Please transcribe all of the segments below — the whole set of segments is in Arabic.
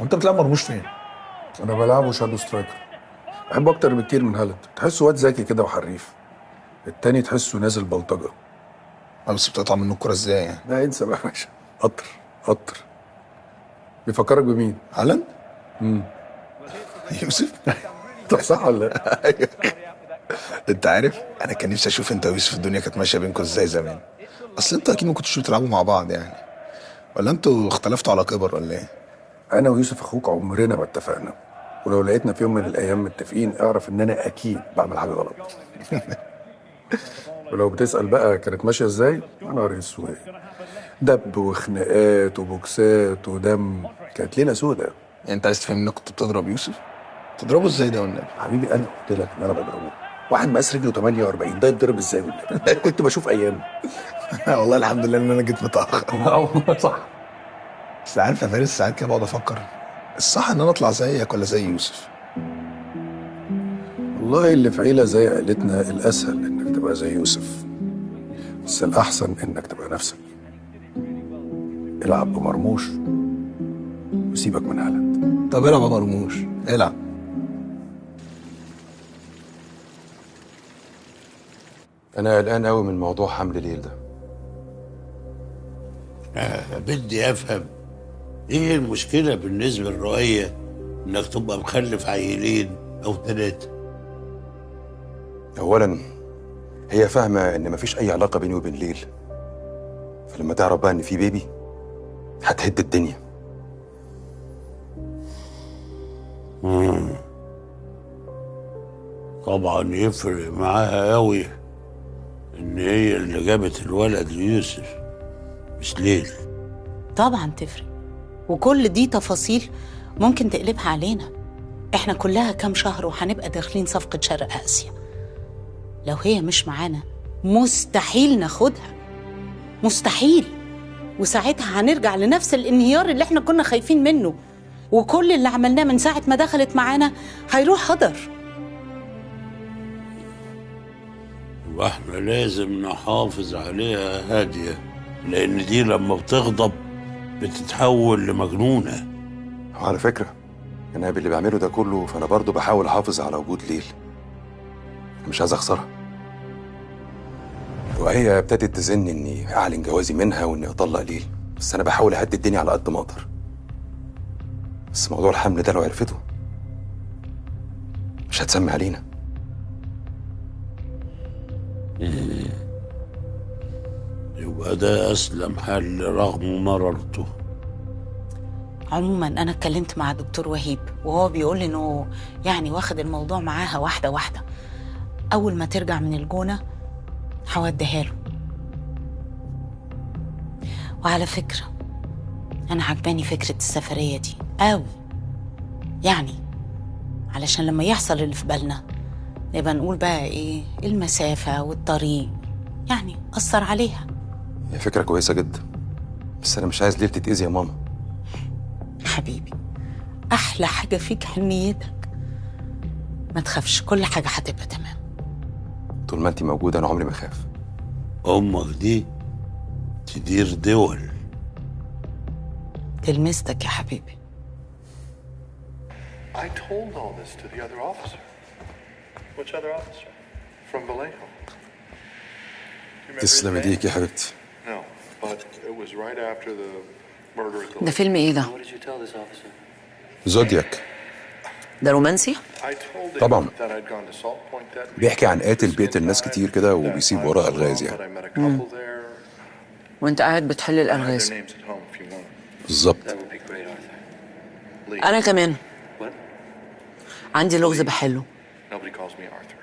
وانت بتلعب مرموش فين؟ انا بلعبه شادو سترايكر. بحبه اكتر بكتير من هالاند، تحسه واد ذكي كده وحريف. التاني تحسه نازل بلطجه. بس بتقطع منه الكوره ازاي يعني؟ لا انسى بقى يا باشا. قطر قطر. بيفكرك بمين؟ هالاند؟ يوسف؟ طب صح ولا لا؟ ايوه. انت عارف انا كان نفسي اشوف انت ويوسف الدنيا كانت ماشيه بينكم ازاي زمان. اصل انتوا اكيد ما كنتوش بتلعبوا مع بعض يعني، ولا انتوا اختلفتوا على كبر ولا ايه؟ انا ويوسف اخوك عمرنا ما اتفقنا، ولو لقيتنا في يوم من الايام متفقين اعرف ان انا اكيد بعمل حاجه غلط. ولو بتسال بقى كانت ماشيه ازاي، يا نهار اسود، دب وخناقات وبوكسات ودم، كانت ليله سودة. يعني انت عايز تفهم انك كنت بتضرب يوسف؟ تضربه ازاي ده والنبي؟ حبيبي انا قلت لك ان انا بضربه. واحد مقاس رجله 48 ده يتضرب ازاي والنبي؟ كنت بشوف ايام. والله الحمد لله ان انا جيت متاخر. والله صح. بس عارف يا فارس، ساعات كده بقعد افكر الصح ان انا اطلع زيك ولا زي يوسف؟ والله اللي في عيله زي عيلتنا الاسهل انك تبقى زي يوسف، بس الاحسن انك تبقى نفسك. العب بمرموش وسيبك من هالاند. طب العب يا مرموش، العب. أنا قلقان أوي من موضوع حمل ليل ده. بدي افهم ايه المشكله بالنسبه للرؤيه انك تبقى مخلف عيلين او ثلاثه. أولاً هي فاهمة إن مفيش أي علاقة بيني وبين ليل، فلما تعرف بقى إن في بيبي هتهد الدنيا. طبعا يفرق معاها قوي ان هي اللي جابت الولد ليوسف مش ليل. طبعا تفرق، وكل دي تفاصيل ممكن تقلبها علينا. احنا كلها كام شهر وهنبقى داخلين صفقة شرق آسيا. لو هي مش معانا مستحيل ناخدها، مستحيل. وساعتها هنرجع لنفس الانهيار اللي احنا كنا خايفين منه، وكل اللي عملناه من ساعة ما دخلت معانا هيروح هدر. واحنا لازم نحافظ عليها هاديه، لان دي لما بتغضب بتتحول لمجنونه. وعلى فكرة أنا باللي بعمله ده كله فأنا برضه بحاول أحافظ على وجود ليل. أنا مش عايز أخسرها، وهي ابتدت تزن إني أعلن جوازي منها وإني أطلق ليل، بس أنا بحاول أهدي الدنيا على قد ما أقدر. بس موضوع الحمل ده لو عرفته مش هتسمي علينا. يبقى ده اسلم حل رغم مرارته. عموما انا اتكلمت مع دكتور وهيب وهو بيقول انه يعني واخد الموضوع معاها واحده واحده. اول ما ترجع من الجونه هوديها له. وعلى فكره انا عجباني فكره السفريه دي قوي، يعني علشان لما يحصل اللي في بالنا نبقى نقول بقى ايه المسافه والطريق، يعني اثر عليها. هي فكرة كويسة جدا، بس أنا مش عايز ليل تتأذي يا ماما. حبيبي احلى حاجه فيك حنيتك، ما تخافش كل حاجه هتبقى تمام. طول ما أنت موجودة أنا عمري ما أخاف. امك دي تدير دول. تلمستك يا حبيبي. I told all this to the other officer. Which other officer? From Vallejo. تسلم ايديك يا حبيبتي. No, but it was right after the murder at the ده فيلم ايه ده؟ What did you tell this officer? زودياك. ده رومانسي؟ I told him طبعاً. that I'd gone to Salt Point that week. بيحكي عن قاتل بيقتل ناس كتير كده وبيسيب وراه ألغاز But I يعني. met a couple there. وانت قاعد بتحل I had their الالغاز. names at home if you want. بالظبط. That would be great, Arthur. Lee. انا كمان What? عندي لغز بحله. Nobody calls me Arthur.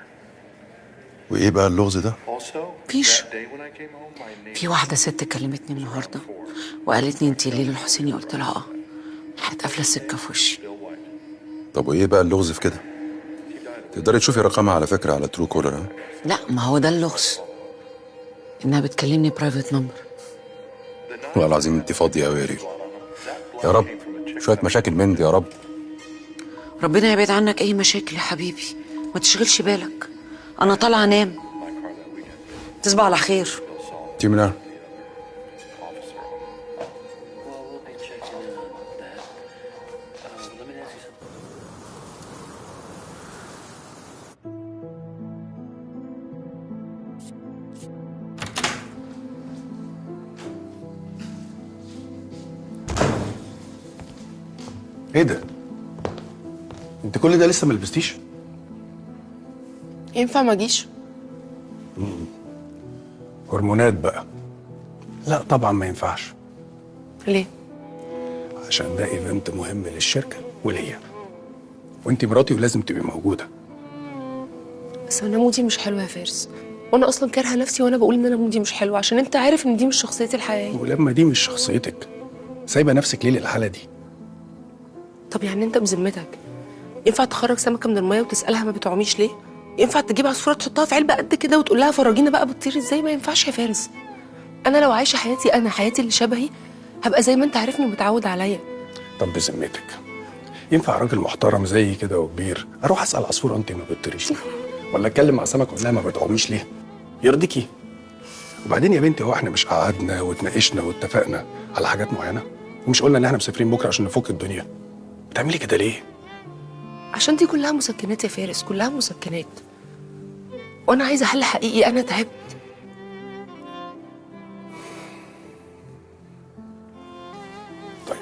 وإيه بقى اللغز ده؟ Also, فيش. that day when I came home, my name في واحده ست كلمتني النهارده وقالت لي انت ليلى الحسيني، قلت لها اه. راحت قافله السكه في وشي. Bill White. طب وإيه بقى اللغز في كده؟ تقدري تشوفي رقمها على فكرة على ترو كولر. ها؟ لا ما هو ده اللغز، انها بتكلمني برايفت نمبر. والله العظيم أنت فاضية أوي يا ريم. يا رب شوية مشاكل من دي يا رب. ربنا يبعد عنك اي مشاكل يا حبيبي، ما تشغلش بالك. انا طالعه انام. تصبح على خير. تيمنا. ايه ده؟ انت كل ده لسه ما لبستيش؟ ينفع ما اجيش؟ هرمونات بقى. لا طبعا ما ينفعش، ليه؟ عشان ده ايفنت مهم للشركه وليا، وانت مراتي ولازم تبقي موجوده. بس انا مودي مش حلو يا فارس، وانا اصلا كارهه نفسي وانا بقول ان انا مودي مش حلو، عشان انت عارف ان دي مش شخصيتي الحقيقيه. ولما دي مش شخصيتك سايبه نفسك ليه للحاله دي؟ طب يعني انت بذمتك ينفع تخرج سمكه من الميه وتسالها ما بتعوميش ليه؟ ينفع تجيب عصفوره تحطها في علبه قد كده وتقول لها فرجينا بقى بتطير ازاي؟ ما ينفعش يا فارس. انا لو عايشه حياتي، انا حياتي اللي شبهي، هبقى زي ما انت عارفني ومتعود عليا. طب بذمتك ينفع راجل محترم زي كده وكبير اروح اسال عصفوره انت ما بتطيريش ليه؟ ولا اتكلم مع سمك اقول لها ما بتعوميش ليه؟ يرضيكي؟ وبعدين يا بنتي، هو احنا مش قعدنا واتناقشنا واتفقنا على حاجات معينه؟ ومش قلنا ان احنا مسافرين بكره عشان نفك الدنيا؟ بتعملي كده ليه؟ عشان دي كلها مسكنات يا فارس، كلها مسكنات، وانا عايزه حل حقيقي. انا تعبت. طيب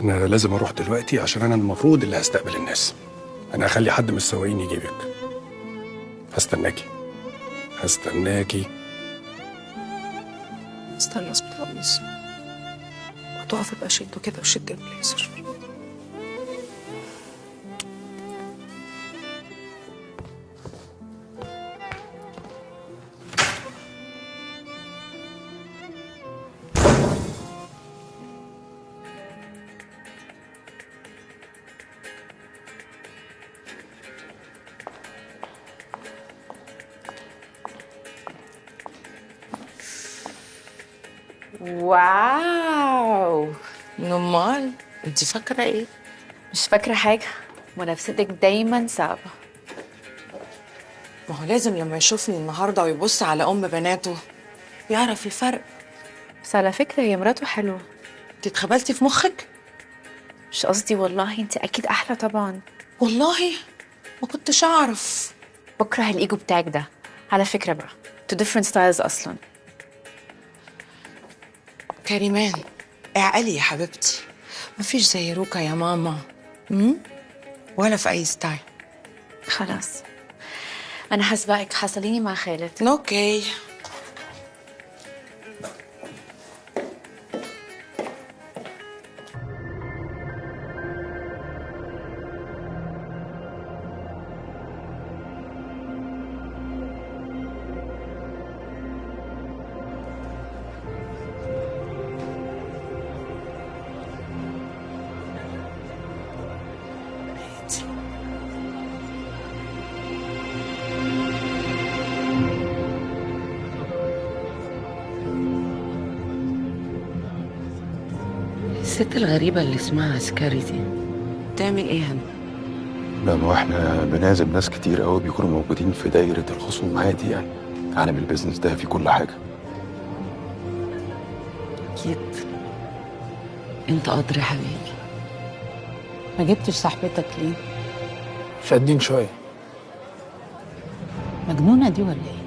انا لازم اروح دلوقتي عشان انا المفروض اللي هستقبل الناس. انا هخلي حد من السواقين يجيبك. هستناكي. استنى اظبط القميص، هتقف ابقى شده كده وشد البليزر. واو، امال انت فاكره ايه؟ مش فاكرة حاجة، منافستك دايما صعبة. ما هو لازم لما يشوفني النهارده ويبص على ام بناته يعرف الفرق. بس على فكرة هي مراته حلوة. انت اتخبلتي في مخك؟ مش قصدي والله، انت اكيد احلى طبعا. والله ما كنتش اعرف. بكره الايجو بتاعك ده. على فكرة بقى تو different styles اصلا. كريمان اعقلي يا حبيبتي، مفيش زي روكا يا ماما. ولا في اي ستايل. خلاص انا هسبقك، حصليني مع خالد. اوكي. الست الغريبة اللي اسمها عسكري دي بتعمل ايه هنا؟ لا، ما هو احنا بنعزم ناس كتير قوي بيكونوا موجودين في دايرة الخصوم عادي يعني. عالم البيزنس ده في كل حاجة. اكيد. انت قدر يا حبيبي. ما جبتش صاحبتك ليه؟ شادين شويه. مجنونة دي ولا ايه؟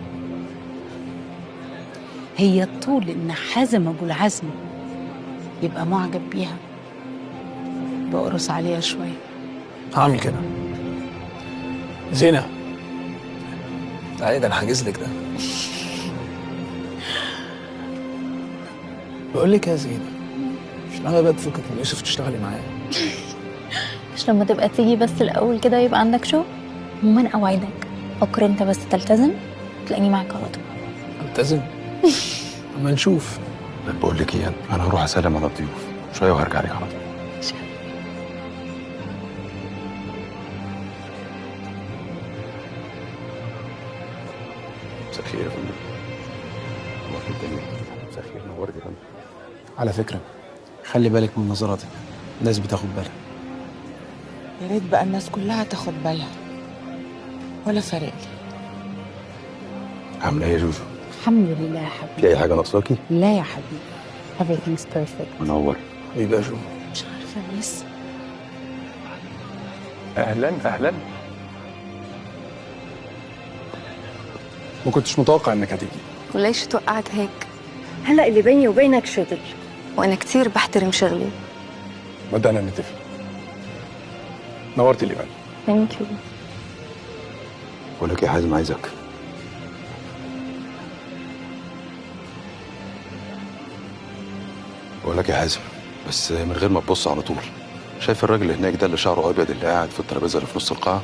هي طول ان حازم ابو العزم يبقى معجب بيها بقرص عليها شوية. هعمل كده. زينة، تعالي ده انا حاجز لك ده. بقول لك يا زينة، مش ناوية بقى تفكك من يوسف تشتغلي معايا؟ مش لما تبقى تيجي بس الأول كده يبقى عندك شغل؟ عموما أوعدك فكر انت بس تلتزم تلاقيني معاك على طول. التزم؟ اما نشوف. بقول لك ايه، انا هروح اسلم على الضيوف شوية وهرجع لك على طول. مساء الخير يا فندم. مساء الخير، نورت يا فندم. على فكرة خلي بالك من نظراتك، الناس بتاخد بالها. يا ريت بقى الناس كلها تاخد بالها، ولا فارق لي. عاملة ايه يا جوجو؟ الحمد لله يا حبيبي. في أي حاجة ناقصاكي؟ لا يا حبيبي، everything's perfect. منور. ايه بقى شو؟ مش عارفة لسه. أهلا أهلا. ما كنتش متوقع انك هتيجي. وليش توقعك هيك؟ هلا اللي بيني وبينك شغل، وانا كتير بحترم شغلي. بدأنا نتفق. نورت الايفنت. ثانك يو. بقول لك يا حازم، عايزك. بقول لك يا حازم، بس من غير ما تبص على طول. شايف الراجل اللي هناك ده اللي شعره ابيض اللي قاعد في الترابيزه اللي في نص القاعه؟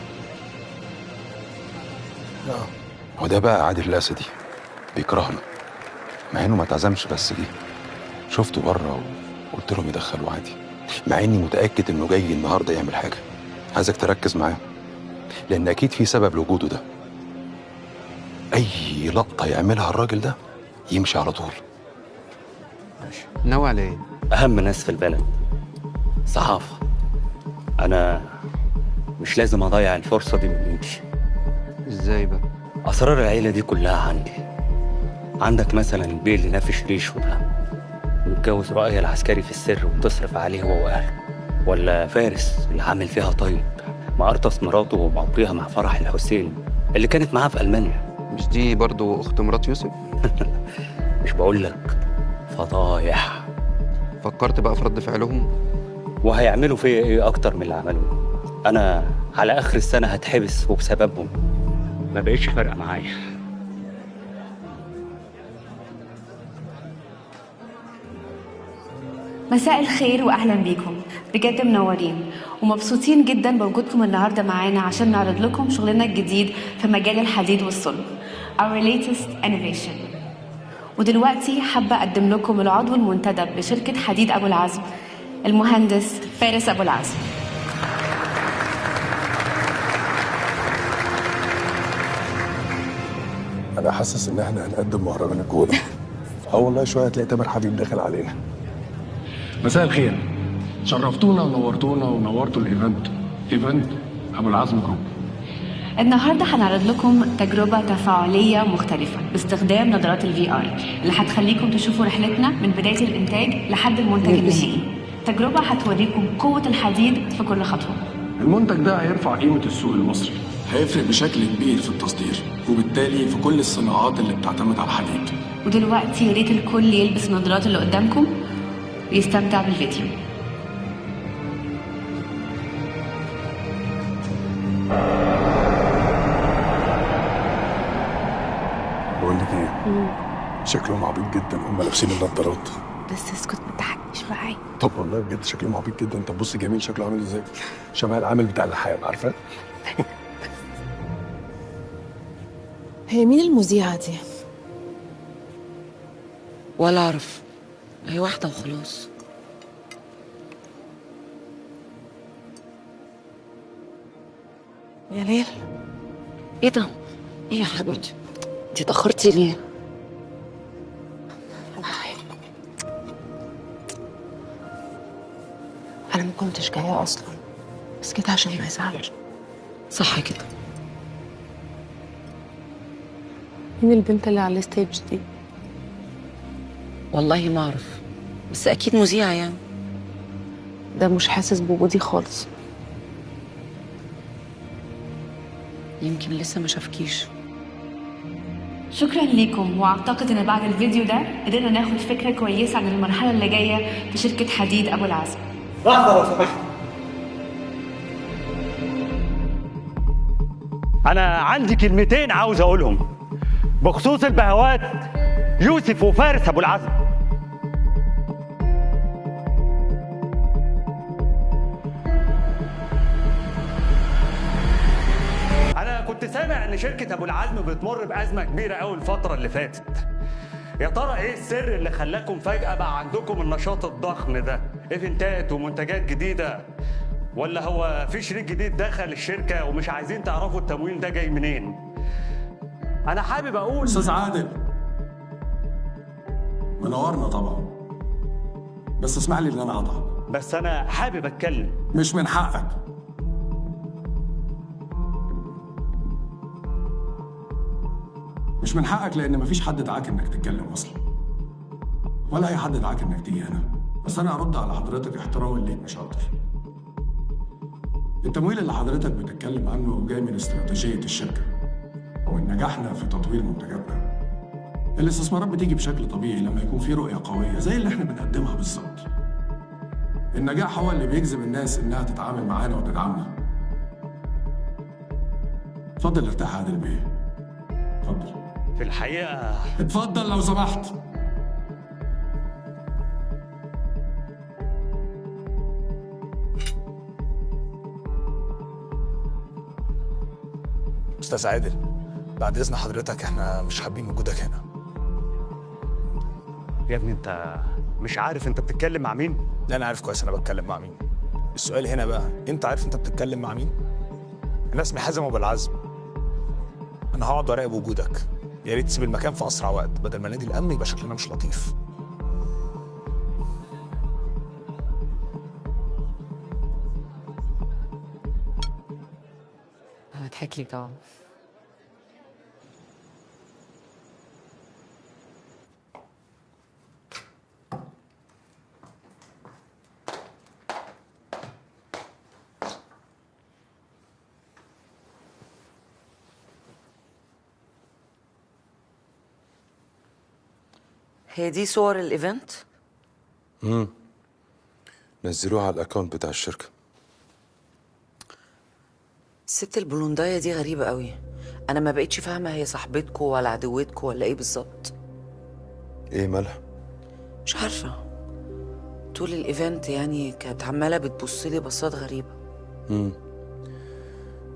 هو ده بقى عادل الاسدي، بيكرهنا مع انه ما اتعزمش، بس جه شفته بره وقلت لهم يدخلوه عادي، مع اني متاكد انه جاي النهارده يعمل حاجه. عايزك تركز معاه لان اكيد في سبب لوجوده ده. اي لقطه يعملها الراجل ده يمشي على طول. ناوي على ايه؟ أهم ناس في البلد، صحافة. أنا مش لازم أضيع الفرصة دي من إيدي. ازاي بقى؟ أسرار العيلة دي كلها عندي. عندك مثلا البيه اللي نافش ريشه ده، متجوز رؤية العسكري في السر وبتصرف عليه هو وأهله. ولا فارس اللي عامل فيها طيب، مقرطس مراته ومقضيها مع فرح الحسين اللي كانت معاه في ألمانيا. مش دي برضو اخت مرات يوسف؟ مش بقول لك فضايح. فكرت بقى في رد فعلهم؟ وهيعملوا فيا ايه اكتر من اللي عملوه؟ انا على اخر السنه هتحبس وبسببهم ما بقتش فارقه معايا. مساء الخير واهلا بيكم، بجد منورين ومبسوطين جدا بوجودكم النهارده معانا عشان نعرض لكم شغلنا الجديد في مجال الحديد والصلب Our latest innovation. ودلوقتي حابة أقدم لكم العضو المنتدب لشركة حديد أبو العزم، المهندس فارس أبو العزم. انا حاسس ان احنا هنقدم مهرجان الجونه. والله شويه هتلاقي تامر حبيب داخل علينا. مساء الخير، شرفتونا ونورتونا ونورتوا ايفنت ابو العزم جروب. النهارده هنعرض لكم تجربة تفاعلية مختلفة باستخدام نظارات الVR اللي هتخليكم تشوفوا رحلتنا من بداية الإنتاج لحد المنتج النهائي. تجربة هتوريكم قوة الحديد في كل خطوة. المنتج ده هيرفع قيمة السوق المصري، هيفرق بشكل كبير في التصدير وبالتالي في كل الصناعات اللي بتعتمد على الحديد. ودلوقتي يا ريت الكل يلبس النظارات اللي قدامكم ويستمتع بالفيديو. بقول لك ايه؟ شكلهم عبيط جدا هم لابسين النظارات. بس اسكت ما تضحكنيش معايا. طب والله بجد شكلهم عبيط جدا. طب بص جميل شكله عامل ازاي؟ شبه العامل بتاع اللحام، عارفه؟ هي مين المذيعة دي؟ ولا أعرف، هي واحدة وخلاص. يا ليل، ايه ده؟ ايه يا حبيبتي؟ انتي اتأخرتي ليه؟ أنا ما كنتش جاية أصلا، بس جيت عشان ما يزعلش. صح كده. مين البنت اللي على الستيج دي؟ والله ما أعرف، بس أكيد مذيعة يعني. ده مش حاسس بوجودي خالص. يمكن لسه ما شافكيش. شكرا ليكم، واعتقد ان بعد الفيديو ده قدرنا ناخد فكره كويسه عن المرحله اللي جايه في شركه حديد ابو العزم. لحظه لو سمحت. انا عندي كلمتين عاوز اقولهم بخصوص البهوات يوسف وفارس ابو العزم. انا كنت سامع ان شركه ابو العزم بتمر بازمه كبيره قوي الفتره اللي فاتت. يا ترى ايه السر اللي خلاكم فجاه بقى عندكم النشاط الضخم ده؟ ايفنتات ومنتجات جديده، ولا هو في شريك جديد دخل الشركه ومش عايزين تعرفوا التمويل ده جاي منين؟ انا حابب اقول استاذ عادل، منورنا طبعا، بس اسمح لي ان انا اقطعك. بس انا حابب اتكلم. مش من حقك. مش من حقك لان مفيش حد دعاك انك تتكلم اصلا، ولا اي حد دعاك انك تيجي هنا. بس انا ارد على حضرتك احتراما ليك مش اكتر. التمويل اللي حضرتك بتتكلم عنه جاي من استراتيجيه الشركه ومن نجاحنا في تطوير منتجاتنا. الاستثمارات بتيجي بشكل طبيعي لما يكون في رؤيه قويه زي اللي احنا بنقدمها بالظبط. النجاح هو اللي بيجذب الناس انها تتعامل معانا وتدعمنا، اتفضل ارتاح يا عادل بيه. اتفضل. في الحقيقة اتفضل لو سمحت. استاذ عادل، بعد اذن حضرتك احنا مش حابين وجودك هنا. يا ابني انت مش عارف انت بتتكلم مع مين؟ لا انا عارف كويس انا بتكلم مع مين. السؤال هنا بقى، انت عارف انت بتتكلم مع مين؟ انا اسمي حازم ابو العزم. انا هقعد وراقب وجودك. يا ريت تسيب المكان في اسرع وقت بدل ما نادي الامن يبقى شكلنا مش لطيف. هضحك لي طبعا. هي دي صور الايفنت؟ نزلوها على الاكونت بتاع الشركه. الست البلوندايه دي غريبه قوي. انا ما بقتش فاهمه هي صاحبتكم ولا عدوتكم ولا ايه بالظبط. ايه مالها؟ مش عارفه، طول الايفنت يعني كانت عماله بتبص لي بصات غريبه.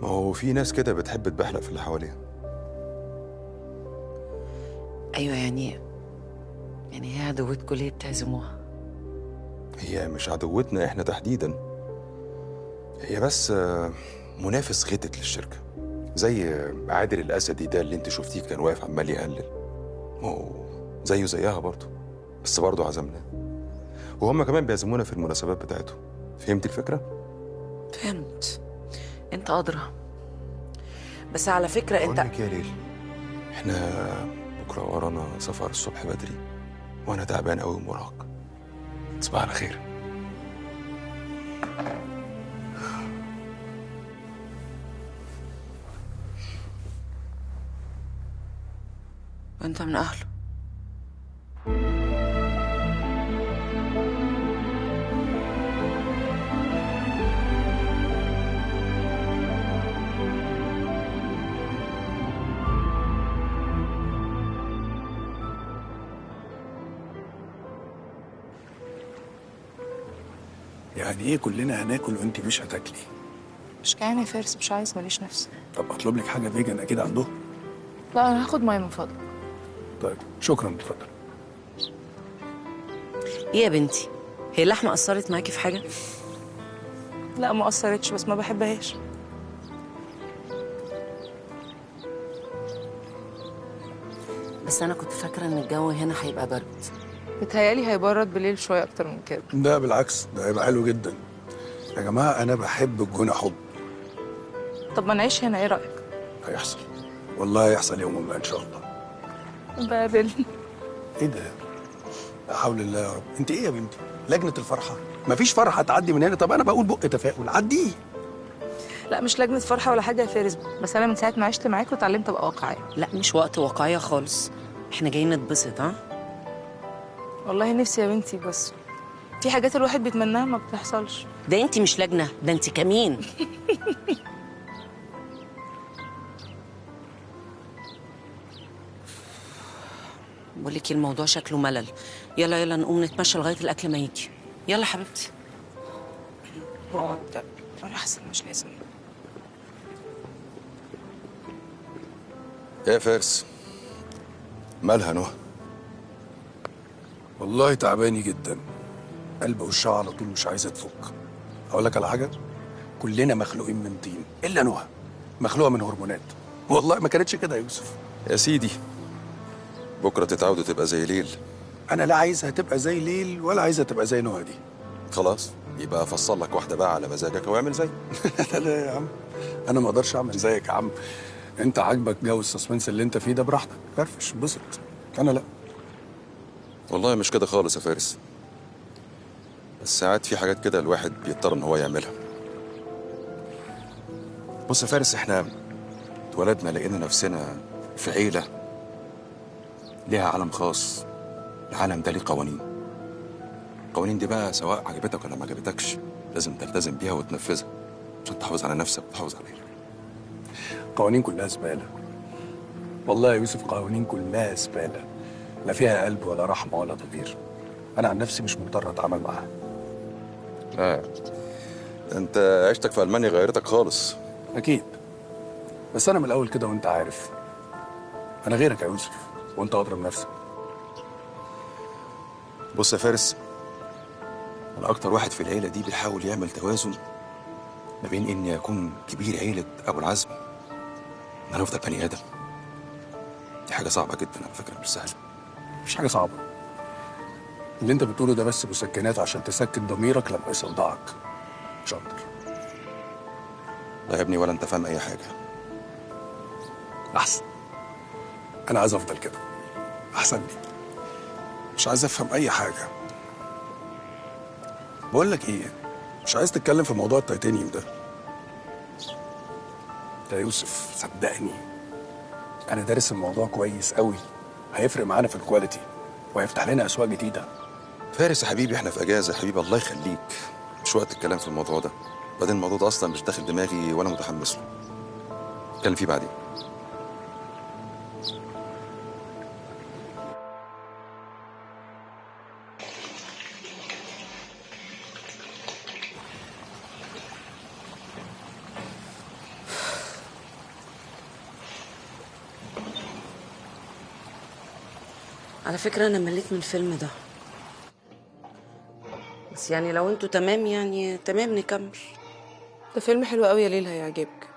ما هو في ناس كده بتحب تبحلق في اللي حواليها. ايوه يعني هي عدوتكم ليه بتعزموها؟ هي مش عدوتنا احنا تحديدا، هي بس منافس غتت للشركه، زي عادل الاسدي ده اللي انت شفتيه كان واقف عمال يقلل. ما هو زيه زيها برضه، بس برضه عزمناه، وهم كمان بيعزمونا في المناسبات بتاعتهم. فهمت الفكره؟ فهمت، انت ادرى. بس على فكره انت بقول لك يا ليل، احنا بكره ورانا سفر الصبح بدري وانا تعبان قوي ومرهق. تصبح على خير. وانت من اهله. يعني ايه كلنا هناكل وانت مش هتاكلي؟ مش جعانه يا فارس، مش عايز، ماليش نفس. طب اطلب لك حاجه فيجن اكيد عندهم. لا انا هاخد ميه من فضلك. طيب شكرا، اتفضل. ايه يا بنتي، هي اللحمه اثرت معاكي في حاجه؟ لا ما اثرتش، بس ما بحبهاش. بس انا كنت فاكره ان الجو هنا هيبقى برد. بتهيالي هيبرد بالليل شويه اكتر من كده. ده بالعكس، ده هيبقى حلو جدا. يا جماعه انا بحب الجونه حب. طب ما نعيش هنا، ايه رايك؟ هيحصل، والله هيحصل يوم ما ان شاء الله. بقابل. ايه ده؟ لا حول الله يا رب. انت ايه يا بنتي؟ لجنه الفرحه؟ مفيش فرحه تعدي من هنا. طب انا بقول بق تفاؤل، عديه. لا مش لجنه فرحه ولا حاجه يا فارس، بس انا من ساعه ما عشت معاك واتعلمت ابقى واقعيه. لا مش وقت واقعيه خالص، احنا جايين نتبسط. ها والله نفسي يا بنتي، بس في حاجات الواحد بيتمناها ما بتحصلش. ده انت مش لجنه، ده انت كمين. بقول لك الموضوع شكله ملل. يلا يلا نقوم نتمشى لغايه الاكل ما يجي. يلا حبيبتي. اقعد احسن، مش لازم. ايه يا فارس، مالها نهى؟ والله تعباني جدا، قلب وشها على طول مش عايزه تفك. اقول لك على حاجه، كلنا مخلوقين من طين الا نهى، مخلوقه من هرمونات. والله ما كانتش كده يا يوسف. يا سيدي بكره تتعود وتبقى زي ليل. انا لا عايزها تبقى زي ليل ولا عايزها تبقى زي نهى دي. خلاص يبقى افصل لك واحده بقى على مزاجك واعمل زي. لا لا يا عم، انا ما اقدرش اعمل زيك يا عم. انت عاجبك جو السسبنس اللي انت فيه ده، براحتك فرفش انبسط. انا لا. والله مش كده خالص يا فارس، بس ساعات في حاجات كده الواحد بيضطر ان هو يعملها. بص يا فارس، احنا اتولدنا لقينا نفسنا في عيله ليها عالم خاص. العالم ده ليه قوانين. القوانين دي بقى سواء عجبتك ولا ما عجبتكش لازم تلتزم بيها وتنفذها عشان تحافظ على نفسك وتحافظ عليها. قوانين كلها زباله. والله يا يوسف قوانين كلها زباله، لا فيها قلب ولا رحمه ولا ضمير. انا عن نفسي مش مضطر اتعامل معاها. انت عيشتك في المانيا غيرتك خالص. اكيد، بس انا من الاول كده وانت عارف انا غيرك يا يوسف، وانت اضرب نفسك. بص يا فارس، انا اكتر واحد في العيله دي بيحاول يعمل توازن ما بين اني اكون كبير عيله ابو العزم ان انا افضل بني ادم. دي حاجه صعبه جدا على فكره، مش سهله. مش حاجه صعبه، اللي انت بتقوله ده بس مسكنات عشان تسكت ضميرك لما يصدعك، مش اكتر. لا يا ابني، ولا انت فاهم اي حاجه. احسن، انا عايز افضل كده احسن لي، مش عايز افهم اي حاجه. بقول لك ايه، مش عايز تتكلم في موضوع التيتانيوم ده يا يوسف. صدقني انا دارس الموضوع كويس قوي، هيفرق معانا في الكواليتي وهيفتح لنا اسواق جديده. فارس يا حبيبي، احنا في اجازه يا حبيبي، الله يخليك. مش وقت الكلام في الموضوع ده. بعدين الموضوع ده اصلا مش داخل دماغي ولا متحمس له. نتكلم فيه بعدين. على فكرة أنا مليت من الفيلم ده، بس يعني لو انتوا تمام يعني تمام نكمل. ده فيلم حلو قوي يا ليل، هيعجبك.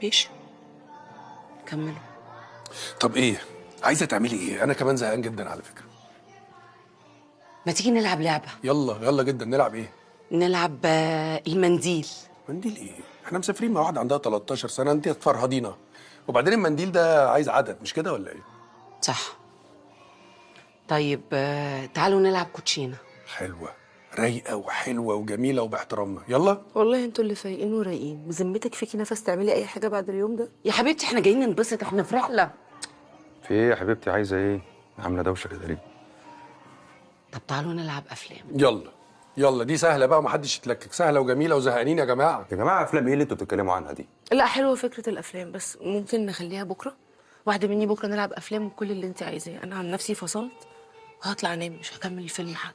ماشي كملوا. طب ايه عايزه تعملي ايه؟ انا كمان زهقان جدا على فكره. ما تيجي نلعب لعبة؟ يلا يلا جدا. نلعب ايه؟ نلعب المنديل. منديل ايه؟ احنا مسافرين مع واحده عندها 13 سنه، انت تفرهدينا. وبعدين المنديل ده عايز عدد، مش كده ولا ايه؟ صح. طيب تعالوا نلعب كوتشينه. حلوه، رايقه وحلوه وجميله وباحترامنا. يلا. والله انتوا اللي فايقين ورايقين. بذمتك فيكي نفس تعملي اي حاجه بعد اليوم ده؟ يا حبيبتي احنا جايين ننبسط، احنا في رحله. في ايه يا حبيبتي؟ عايزه ايه؟ عامله دوشه كده ليه؟ طب تعالوا نلعب افلام. يلا يلا، دي سهله بقى ومحدش يتلكك، سهله وجميله وزهقانين يا جماعه. يا جماعه افلام ايه اللي انتوا بتتكلموا عنها دي؟ لا حلوه فكره الافلام، بس ممكن نخليها بكره. واحده مني بكره نلعب افلام وكل اللي انت عايزاه. انا عن نفسي فصلت وهطلع انام، مش هكمل الفيلم لحد.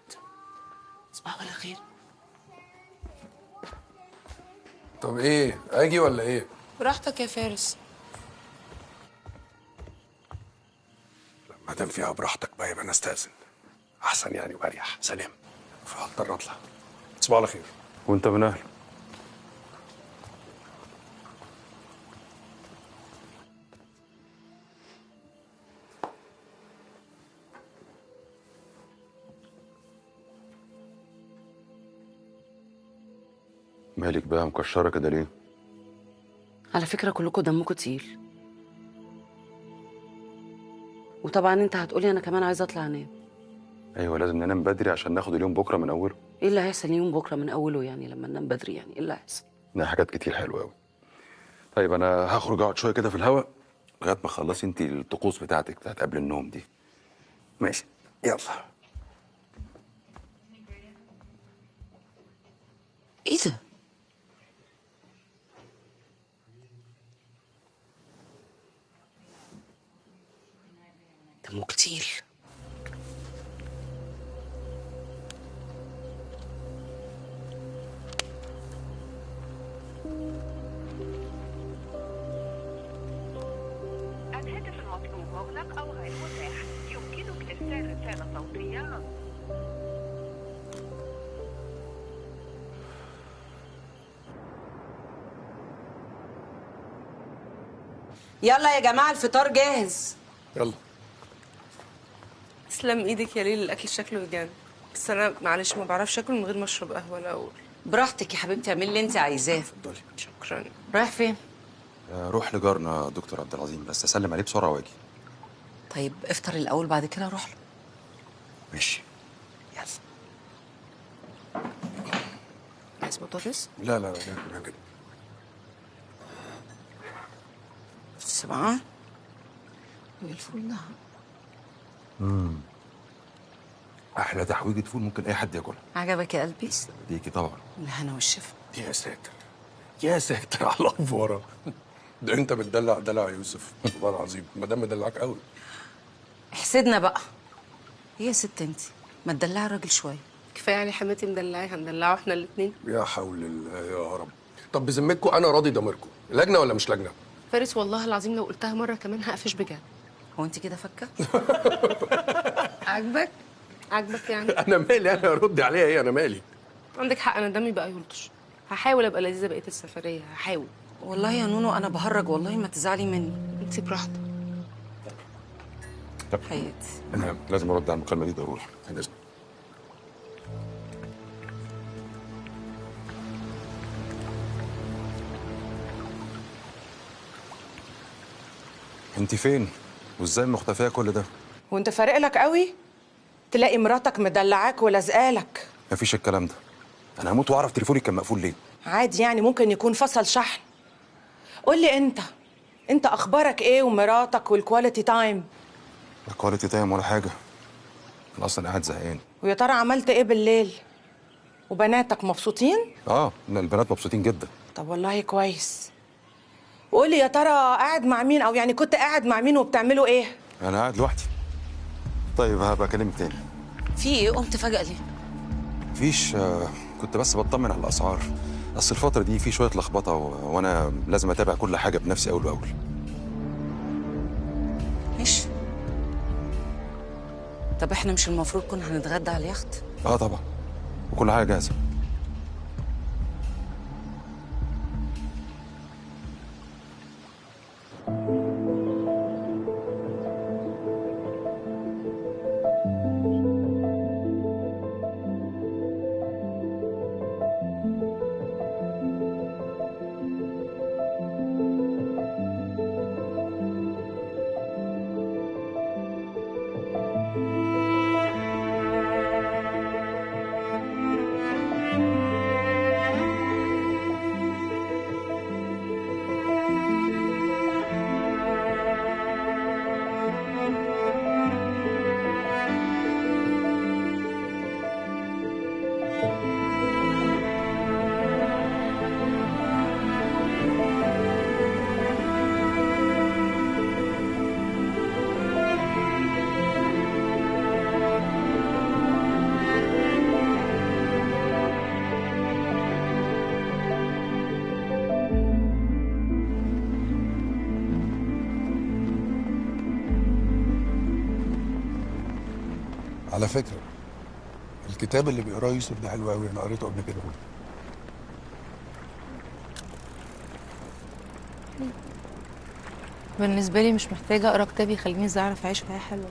صباح ولا خير. طب ايه، اجي ولا ايه؟ براحتك يا فارس. ما دام فيها براحتك بقى يبقى انا استاذن احسن يعني واريح. سلام، فهضطر اطلع. تصبحوا على خير. وانت من اهله. مالك بقى مكشره كده ليه؟ على فكره كلكم دمكم تقيل، وطبعا انت هتقولي انا كمان عايزه اطلع انام. ايوه لازم ننام بدري عشان ناخد اليوم بكره من اوله. ايه اللي هيحصل يوم بكره من اوله يعني لما ننام بدري؟ يعني ايه اللي هيحصل؟ لا حاجات كتير حلوه قوي. طيب انا هخرج اقعد شويه كده في الهواء لغايه ما تخلصي انت الطقوس بتاعتك بتاعت قبل النوم دي. ماشي يلا. ايه ده؟ دمه كتير. الهاتف المطلوب مغلق أو غير متاح. يمكنك إرسال رسالة صوتية. يلا يا جماعه الفطار جاهز. يلا. تسلم ايدك يا ليل، الاكل شكله يجنن، بس انا معلش ما بعرفش اكل من غير ما اشرب قهوه الاول. براحتك يا حبيبتي، اعملي اللي انت عايزاه. اتفضلي. شكرا. رايح فين؟ روح لجارنا دكتور عبد العظيم، بس اسلم عليه بسرعه واجي. طيب افطر الاول بعد كده روح له. ماشي. يلا. عايز بطاطس؟ لا لا لا لا كده. سبعة والفول ده. احلى تحويجه فول ممكن اي حد ياكلها. عجبك يا قلبي؟ ديكي طبعا. الهنا والشفا. يا ساتر يا ساتر على الافوره. ده انت بتدلع دلع يا يوسف، والله العظيم المدام مدلعك قوي. احسدنا بقى. ايه يا ست انت، ما تدلعي الراجل شويه. كفايه يعني حماتي مدلعي، هندلعه احنا الاثنين. يا حول الله يا رب. طب بذمتكم انا راضي ضميركم، لجنه ولا مش لجنه؟ فارس والله العظيم لو قلتها مره كمان هقفش بجد. هو انت كده فكه؟ عاجبك؟ عاجبك يعني؟ انا مالي، انا ردي عليها ايه، انا مالي. عندك حق، انا دمي بقى يلطش. هحاول ابقى لذيذه بقيه السفريه، هحاول. والله يا نونو انا بهرج، والله ما تزعلي مني. انت براحتك. حياتي انا لازم ارد على المكالمه دي ضروري. لازم. انت فين؟ وازاي مختفيه كل ده؟ وانت فارق لك قوي تلاقي مراتك مدلعاك ولازقالك. مفيش الكلام ده. انا هموت واعرف تليفوني كان مقفول ليه. عادي يعني، ممكن يكون فصل شحن. قول لي انت اخبارك ايه ومراتك والكواليتي تايم؟ لا كواليتي تايم ولا حاجه. انا اصلا قاعد زهقان. ويا ترى عملت ايه بالليل؟ وبناتك مبسوطين؟ البنات مبسوطين جدا. طب والله كويس. وقول لي يا ترى قاعد مع مين، او يعني كنت قاعد مع مين وبتعملوا ايه؟ انا قاعد لوحدي. طيب هبقى اكلمك تاني. في ايه؟ قمت فجأة ليه؟ مفيش، كنت بس بطمن على الاسعار. اصل الفتره دي في شويه لخبطه وانا لازم اتابع كل حاجه بنفسي اول باول. ماشي. طب احنا مش المفروض كنا هنتغدى على اليخت؟ طبعا، وكل حاجه جاهزه. على فكره الكتاب اللي بيقراه يوسف ده حلو قوي، انا قريته قبل كده. بالنسبه لي مش محتاجه اقرا كتاب يخليني ازاي اعرف اعيش حياه حلوه.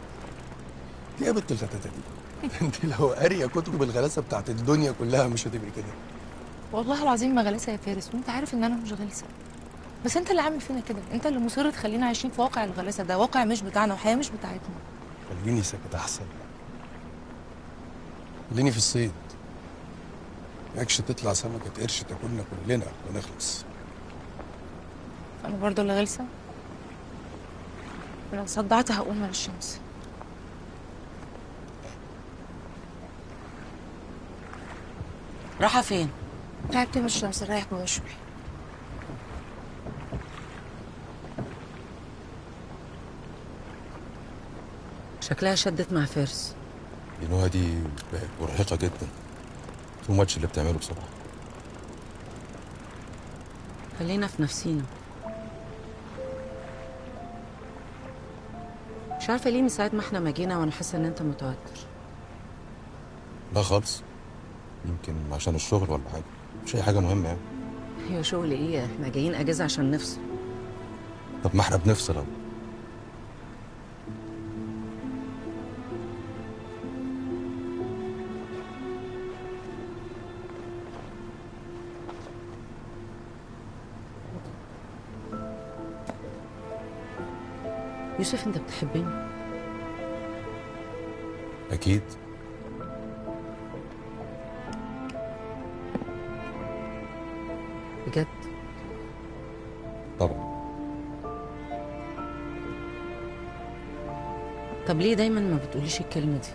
دي يا بنت الغتاتة دي. انت لو قاريه كتب الغلاسه بتاعت الدنيا كلها مش هتبقي كده. والله العظيم ما غلاسه يا فارس، وانت عارف ان انا مش غلسه. بس انت اللي عامل فينا كده، انت اللي مصر تخلينا عايشين في واقع الغلاسه ده، واقع مش بتاعنا وحياه مش بتاعتنا. خليني ساكت احسن. خليني في الصيد. ياكش تطلع سمكه قرش تاكلنا كلنا ونخلص. انا برضه اللي غلسه؟ لو صدعت هقوم من الشمس. رايحه فين؟ تعبت من الشمس، رايح جوه شويه. شكلها شدت مع فارس. نوها دي بقت مرهقه جدا. تو ماتش اللي بتعمله بصراحه. خلينا في نفسينا. مش عارفه ليه من ساعه ما احنا ما جينا وانا حاسه ان انت متوتر. لا خالص، يمكن عشان الشغل ولا حاجه. مش اي حاجه مهمه يعني. هي شغل ايه؟ احنا جايين اجازه عشان نفصل. طب ما احنا بنفصل اهو. يوسف انت بتحبني؟ اكيد. بجد؟ طبعا. طب ليه دايما ما بتقوليش الكلمه دي؟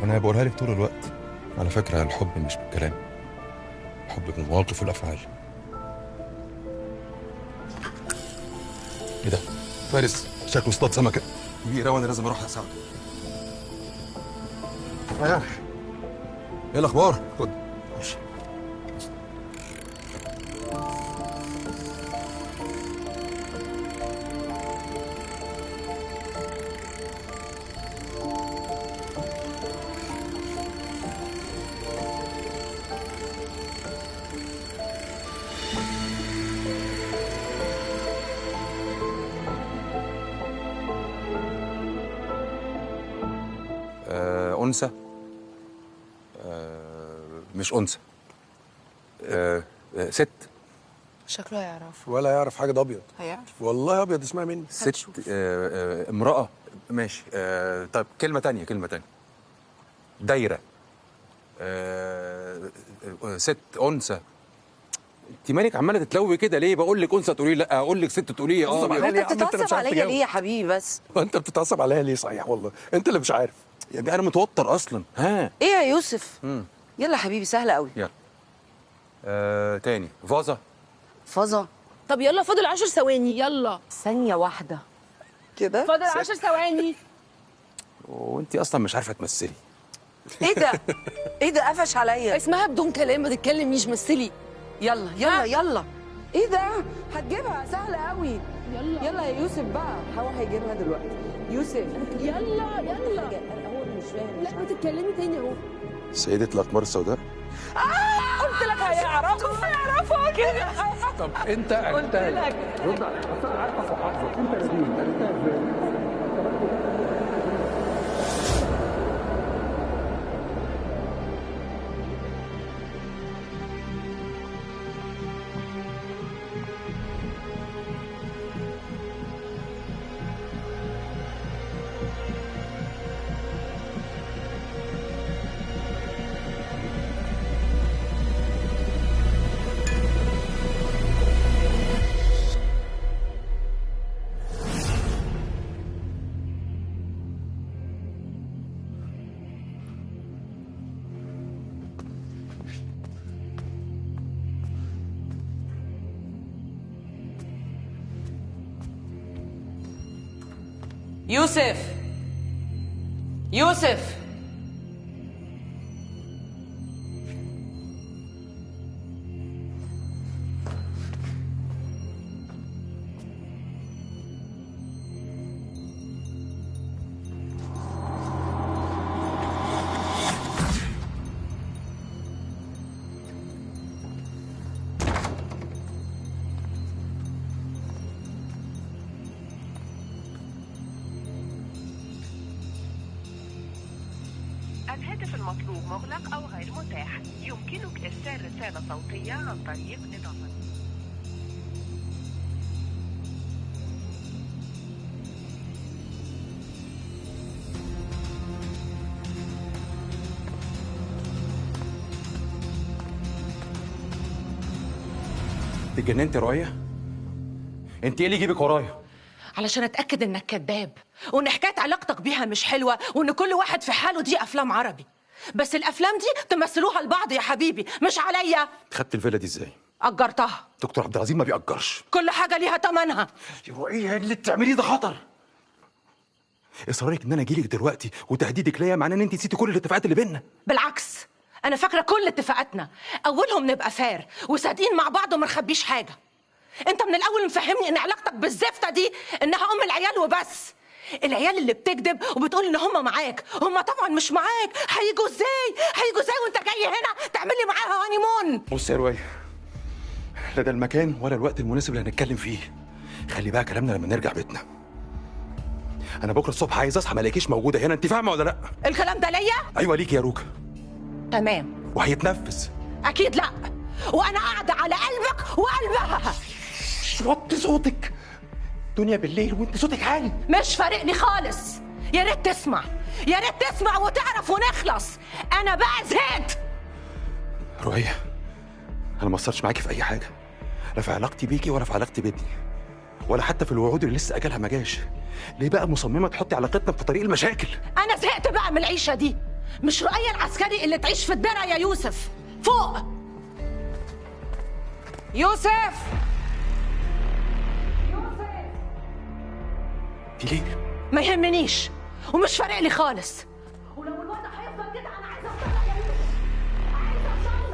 وانا بقولها لك طول الوقت. على فكره الحب مش بالكلام، الحب بالمواقف والافعال. ايه ده؟ فارس شكله اصطاد سمكه كبيره وانا لازم اروح اساعده. ايه الاخبار؟ خد. ماشي. أنثى مش أنثى ست. شكله هيعرف. ولا يعرف حاجه، ده ابيض. هيعرف والله ابيض، اسمها مني. ست امرأة. ماشي. طيب كلمة تانية، كلمة تانية. دايرة. ست أنثى. انت مالك عماله تتلوي كده ليه؟ بقول لك انثى تقولي لا، اقول لك ست تقولي اه. انت بتتعصب عليا ليه يا حبيبي بس؟ انت بتتعصب عليا ليه صحيح؟ والله انت اللي مش عارف. يا ابني انا متوتر اصلا. ها ايه يا يوسف؟ يلا يا حبيبي سهله قوي. يلا. تاني فازة. فازة. طب يلا فاضل 10 ثواني يلا. ثانيه واحده كده. فاضل 10 ثواني. وانت اصلا مش عارفه تمثلي. ايه ده؟ ايه ده قفش عليا؟ اسمها بدون كلام، ما تتكلميش، مثلي. يلا يلا يلا. ايه ده؟ هتجيبها سهله قوي. يلا يلا يا يوسف بقى. هو هيجيبها دلوقتي. يوسف يلا يلا. هو مش فاهم. لا بتتكلمي تاني اهو. سيدة الأقمار السوداء. قلت لك هيعرفوا كده. طب انت عرفتها لك. رد عليك. بس انا عارفه صحابك. انت لذيذ. عرفتها ازاي؟ يوسف يوسف الهاتف المطلوب مغلق أو غير متاح. يمكنك إرسال رسالة صوتية عن طريق إضافة. اتجننت يا رؤية؟ انت ايه اللي يجيبك ورايا؟ علشان اتاكد انك كذاب وان حكايه علاقتك بيها مش حلوه وان كل واحد في حاله. دي افلام عربي، بس الافلام دي تمثلوها لبعض يا حبيبي مش عليا. خدت الفيلا دي ازاي؟ اجرتها. دكتور عبد العزيز ما بيأجرش. كل حاجه ليها ثمنها. يا رؤية اللي بتعمليه ده خطر. اصرارك ان انا اجيلك دلوقتي وتهديدك ليا معناه ان انت نسيتي كل الاتفاقات اللي بيننا. بالعكس انا فاكره كل اتفاقاتنا، اولهم نبقى فار وصادقين مع بعض وما نخبيش حاجه. انت من الاول مفهمني ان علاقتك بالزفته دي انها ام العيال وبس. العيال اللي بتكذب وبتقول ان هم معاك، هم طبعا مش معاك. هيجوا ازاي وانت جاي هنا تعمل لي معاها هانيمون؟ بص يا رؤية، لا ده المكان ولا الوقت المناسب اللي هنتكلم فيه. خلي بقى كلامنا لما نرجع بيتنا. انا بكره الصبح عايز اصحى ما الاقيكيش موجوده هنا، انت فاهمه ولا لا؟ الكلام ده ليا؟ ايوه ليكي يا روكا. تمام. وهيتنفذ. اكيد لا، وانا قاعده على قلبك وقلبها. وطي صوتك. دنيا بالليل وانت صوتك عالي. مش فارقني خالص. يا ريت تسمع، يا ريت تسمع وتعرف ونخلص. انا بقى زهقت. رؤية انا ما قصرتش معاكي في اي حاجه، لا في علاقتي بيكي ولا في علاقتي بابني، ولا حتى في الوعود اللي لسه اجلها ما جاش. ليه بقى مصممه تحطي علاقتنا في طريق المشاكل؟ انا زهقت بقى من العيشه دي. مش رؤية العسكري اللي تعيش في الدرع يا يوسف. فوق يوسف. ليه؟ ما يهمنيش ومش فارق لي خالص. ولو الوضع هيفضل كده انا عايزه اطلق يا يوسف، عايزه اطلق.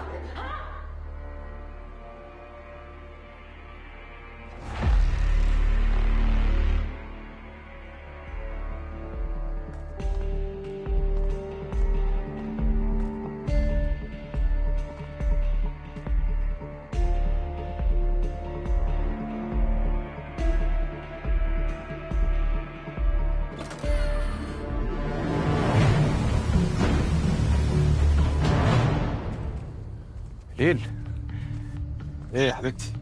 ليل، ايه يا حبيبتي؟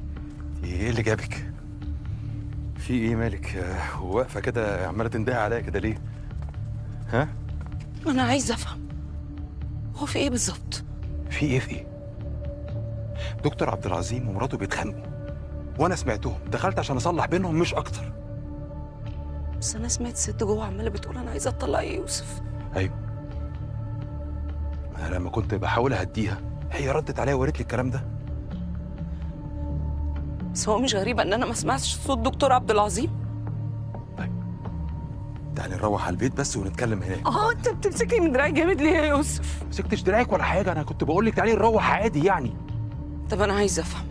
ايه اللي جابك؟ في ايه مالك؟ واقفه كده عماله تندهي عليا كده ليه؟ ها؟ انا عايزه افهم هو في ايه بالظبط؟ في ايه؟ دكتور عبد العظيم ومراته بيتخانقوا وانا سمعتهم، دخلت عشان اصلح بينهم مش اكتر. بس انا سمعت ست جوه عماله بتقول انا عايزه اطلق يا يوسف. ايوه، انا لما كنت بحاول اهديها هي ردت عليا وقالت لي الكلام ده. بس هو مش غريبه ان انا ما سمعتش صوت دكتور عبد العظيم؟ تعالي نروح على البيت بس ونتكلم هناك. انت بتمسكني من دراعي جامد ليه يا يوسف؟ مسكتش دراعك ولا حاجه، انا كنت بقول لك تعالي نروح عادي يعني. طب انا عايزه افهم،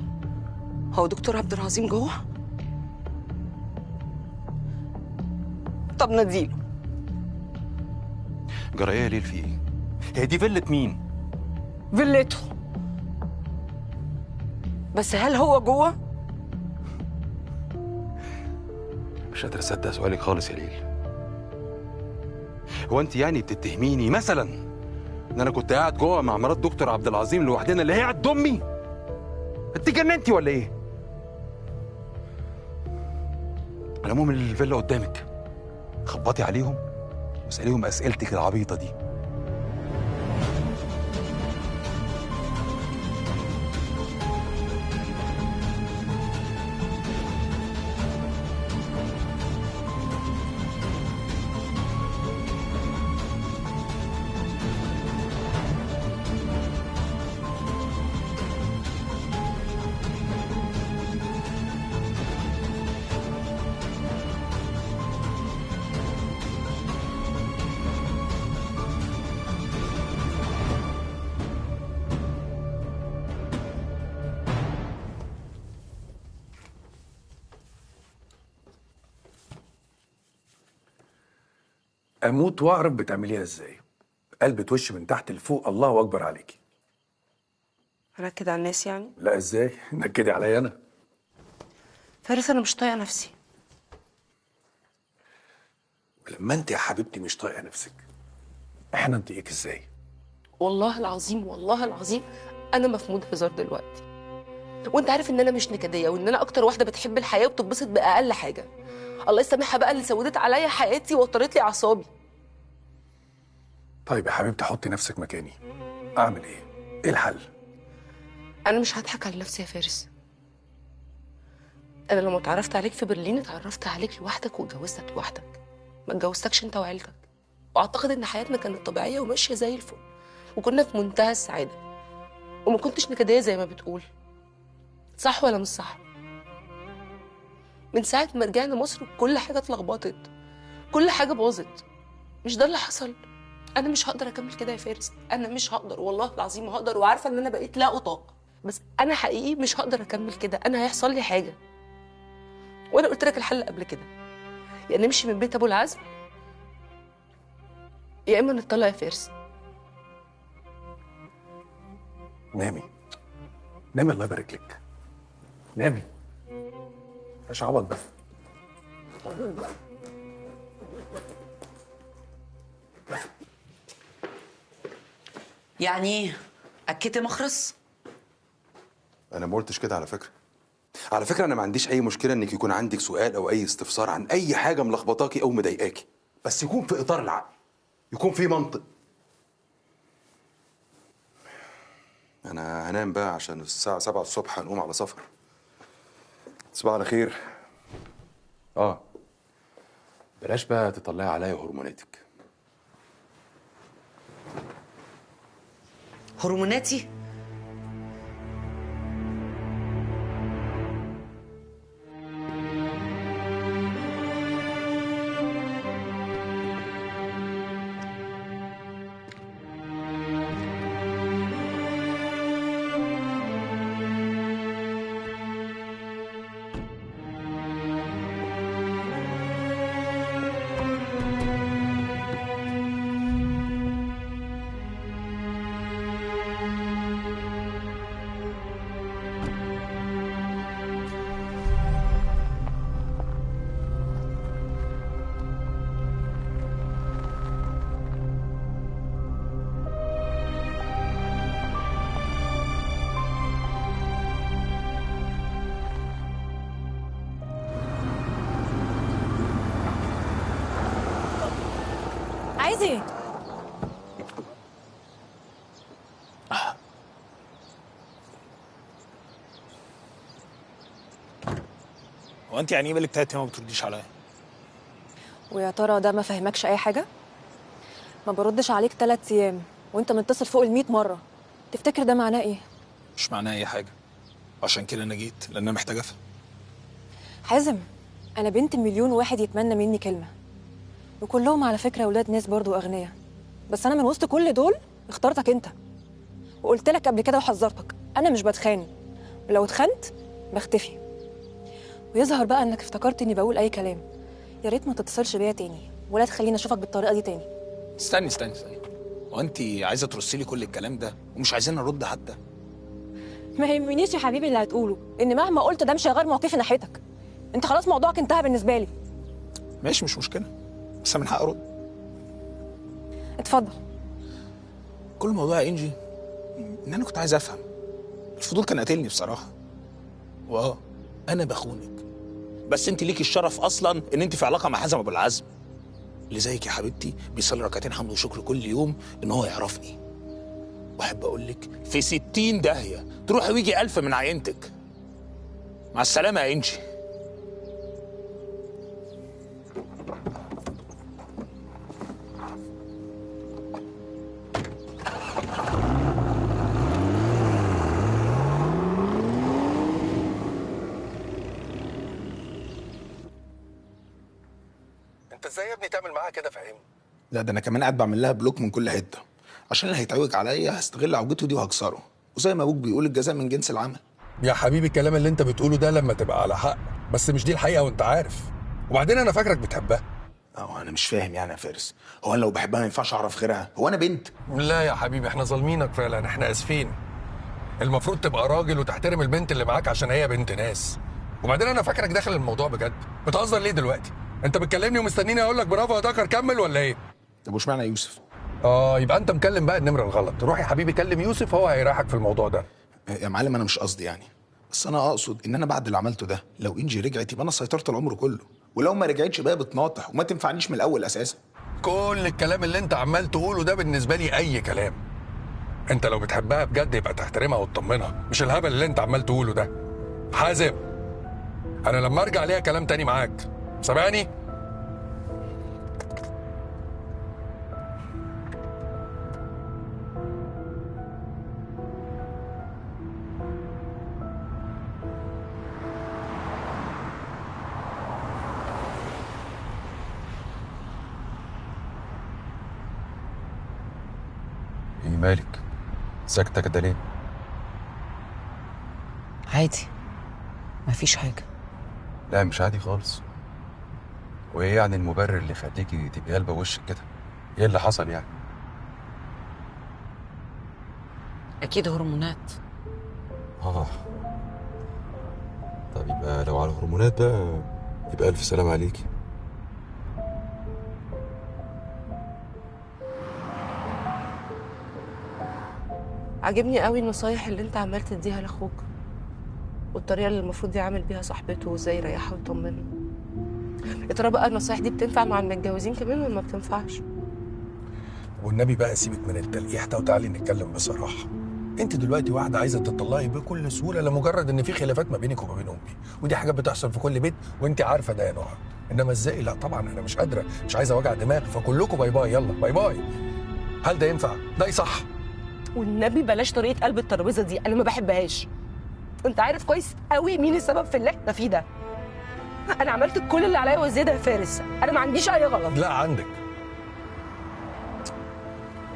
هو دكتور عبد العظيم جوه؟ طب ناديله. جرى ايه يا ليل؟ في ايه؟ هي دي فيلة مين؟ فيلته. بس هل هو جوه؟ مش قادر اصدق سؤالك خالص يا ليل. هو انت يعني بتتهميني مثلا ان انا كنت قاعد جوه مع مرات دكتور عبد العظيم لوحدنا اللي هي قد امي؟ انت جننتي ولا ايه؟ على العموم الفيلا قدامك، خبطي عليهم واساليهم اسئلتك العبيطه دي. اموت واعرف بتعمليها ازاي؟ قلبة وش من تحت لفوق، الله اكبر عليكي. انكد على الناس يعني؟ لا ازاي؟ نكدي عليا انا؟ فارس انا مش طايقه نفسي. ولما انت يا حبيبتي مش طايقه نفسك، احنا نطيقك ازاي؟ والله العظيم والله العظيم انا مفهومه هزار دلوقتي. وانت عارف ان انا مش نكديه، وان انا اكتر واحده بتحب الحياه وبتتبسط باقل حاجه. الله يسامحها بقى اللي سودت عليا حياتي ووترت لي اعصابي. طيب يا حبيبتي حطي نفسك مكاني، اعمل ايه؟ ايه الحل؟ انا مش هضحك على نفسي يا فارس. انا لما اتعرفت عليك في برلين اتعرفت عليك لوحدك واتجوزتك لوحدك، ما اتجوزتكش انت وعيلتك. واعتقد ان حياتنا كانت طبيعيه وماشيه زي الفل، وكنا في منتهى السعاده، وما كنتش نكديه زي ما بتقول. صح ولا مش صح؟ من ساعه ما رجعنا مصر كل حاجه اتلخبطت، كل حاجه باظت. مش ده اللي حصل؟ انا مش هقدر اكمل كده يا فارس، انا مش هقدر والله العظيم ما هقدر، وعارفه ان انا بقيت لا اطاق، بس انا حقيقي مش هقدر اكمل كده. انا هيحصل لي حاجه، وانا قلت لك الحل قبل كده، يا نمشي من بيت ابو العزم يا اما نطلع يا فارس. نامي نامي الله يبارك لك، نامي مش عبط بس. يعني ايه؟ اكدت مخرص؟ انا ما قلتش كده على فكره. على فكره انا ما عنديش اي مشكله انك يكون عندك سؤال او اي استفسار عن اي حاجه ملخبطاكي او مضايقاكي، بس يكون في اطار العقل، يكون في منطق. انا هنام بقى عشان الساعه 7 الصبح هنقوم على سفر. تصبح على خير. بلاش بقى تطلعي عليا هرموناتك. هرموناتي؟ عايز ايه؟ هو انت يعني ايه بالك 3 ايام ما بترديش عليا؟ ويا ترى ده ما فهمكش اي حاجه؟ ما بردش عليك 3 ايام وانت متصل فوق ال100 مره، تفتكر ده معناه ايه؟ مش معناه اي حاجه، عشان كده انا جيت لان انا محتاج افهم. حازم، انا بنت مليون واحد يتمنى مني كلمه، وكلهم على فكره ولاد ناس برضو اغنياء، بس انا من وسط كل دول اخترتك انت، وقلت لك قبل كده وحذرتك انا مش بتخان، ولو اتخنت بختفي. ويظهر بقى انك افتكرت اني بقول اي كلام. يا ريت ما تتصلش بيا تاني ولا تخليني اشوفك بالطريقه دي تاني. استني. هو انت عايزه ترصي لي كل الكلام ده ومش عايزين نرد حتى؟ ما يهمنيش يا حبيبي اللي هتقوله، ان مهما قلت ده مش هيغير موقفي ناحيتك. انت خلاص موضوعك انتهى بالنسبه لي. ماشي مش مشكله، بس من حق ارد. اتفضل. كل موضوع يا انجي ان انا كنت عايز افهم، الفضول كان قاتلني بصراحه. انا بخونك، بس انت ليكي الشرف اصلا ان انت في علاقه مع حازم ابو العزم اللي زيك يا حبيبتي، بيصلي ركعتين حمد وشكر كل يوم ان هو يعرفني. واحب اقول لك في 60 داهيه تروحي ويجي 1000 من عينتك. مع السلامه يا انجي. انت ازاي يا ابني تعمل معاها كده؟ فاهمني؟ لا ده انا كمان قاعد بعمل لها بلوك من كل حته، عشان اللي هيتعوج عليا هستغل عوجته دي وهكسره، وزي ما ابوك بيقول الجزاء من جنس العمل. يا حبيبي الكلام اللي انت بتقوله ده لما تبقى على حق، بس مش دي الحقيقه وانت عارف. وبعدين انا فاكرك بتحبها. انا مش فاهم يعني يا فارس، هو انا لو بحبها ما ينفعش اعرف غيرها؟ هو انا بنت؟ لا يا حبيبي احنا ظالمينك فعلا، احنا اسفين. المفروض تبقى راجل وتحترم البنت اللي معاك عشان هي بنت ناس. وبعدين انا فاكرك داخل الموضوع بجد، بتهزر ليه دلوقتي؟ انت بتكلمني ومستنيني اقول لك برافو يا دكر كمل ولا ايه؟ طب وش معنى يوسف؟ يبقى انت مكلم بقى النمره الغلط. روح يا حبيبي كلم يوسف، هو هيريحك في الموضوع ده. يا معلم انا مش قصدي يعني، بس انا اقصد ان انا بعد اللي عملته ده لو انجي رجعت يبقى انا سيطرت العمر كله، ولو ما رجعتش بقى بتناطح وما تنفعنيش من الاول اساسا. كل الكلام اللي انت عمال تقوله ده بالنسبه لي اي كلام. انت لو بتحبها بجد يبقى تحترمها وتطمنها، مش الهبل اللي انت عمال تقوله ده. حازم، انا لما ارجع ليها كلام تاني معاك، سامعني؟ ايه مالك؟ ساكتة كده ليه؟ عادي، مفيش حاجه. لا مش عادي خالص. وايه يعني المبرر اللي يخليكي تبقي قلبة وشك كده؟ ايه اللي حصل يعني؟ اكيد هرمونات. طب يبقى لو على الهرمونات بقى يبقى الف سلام عليكي. عاجبني قوي النصايح اللي انت عمال تديها لاخوك، والطريقه اللي المفروض يعمل بيها صاحبته وازاي يريحها ويطمنها. يا ترى بقى النصايح دي بتنفع مع المتجوزين كمان ولا ما بتنفعش؟ والنبي بقى سيبك من التلقيح ده وتعالي نتكلم بصراحه. انت دلوقتي واحده عايزه تطلقي بكل سهوله لمجرد ان في خلافات ما بينك وما بين امي، ودي حاجات بتحصل في كل بيت وانت عارفه ده يا نهى. انما ازاي؟ لا طبعا انا مش قادره، مش عايزه وجع دماغ، فكلكم باي باي، يلا باي باي. هل ده ينفع؟ ده يصح؟ والنبي بلاش طريقه قلب الترابيزه دي، انا ما بحبهاش. انت عارف كويس قوي مين السبب في اللي احنا فيه ده. انا عملت كل اللي عليا وزياده يا فارس، انا ما عنديش اي غلط. لا عندك.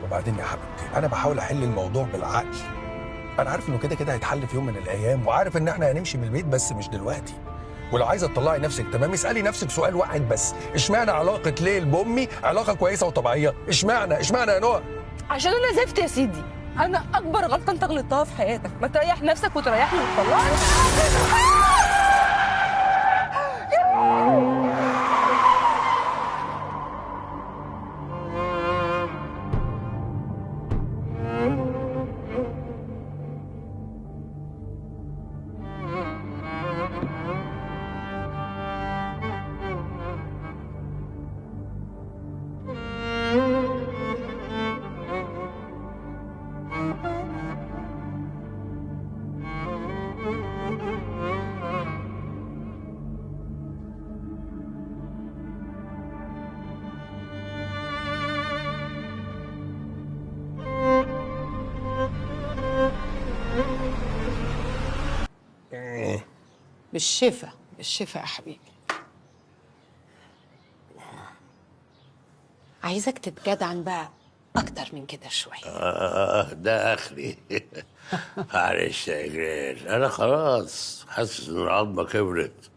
وبعدين يا حبيبتي انا بحاول احل الموضوع بالعقل. انا عارف انه كده كده هيتحل في يوم من الايام، وعارف ان احنا هنمشي من البيت بس مش دلوقتي. ولو عايزه تطلعي نفسك تمام اسالي نفسك سؤال واحد بس، اشمعنى علاقه ليل بامي علاقه كويسه وطبيعيه؟ اشمعنى يا نهى؟ عشان انا زفت يا سيدي. انا اكبر غلطه انت غلطتها في حياتك، ما تريح نفسك وتريحني وتطلعني. Thank you. بالشفا بالشفا يا حبيبي. عايزك تتجدعن بقى اكتر من كده شويه. ده اخري. معلش يا جلال، انا خلاص حاسس ان العظمه كبرت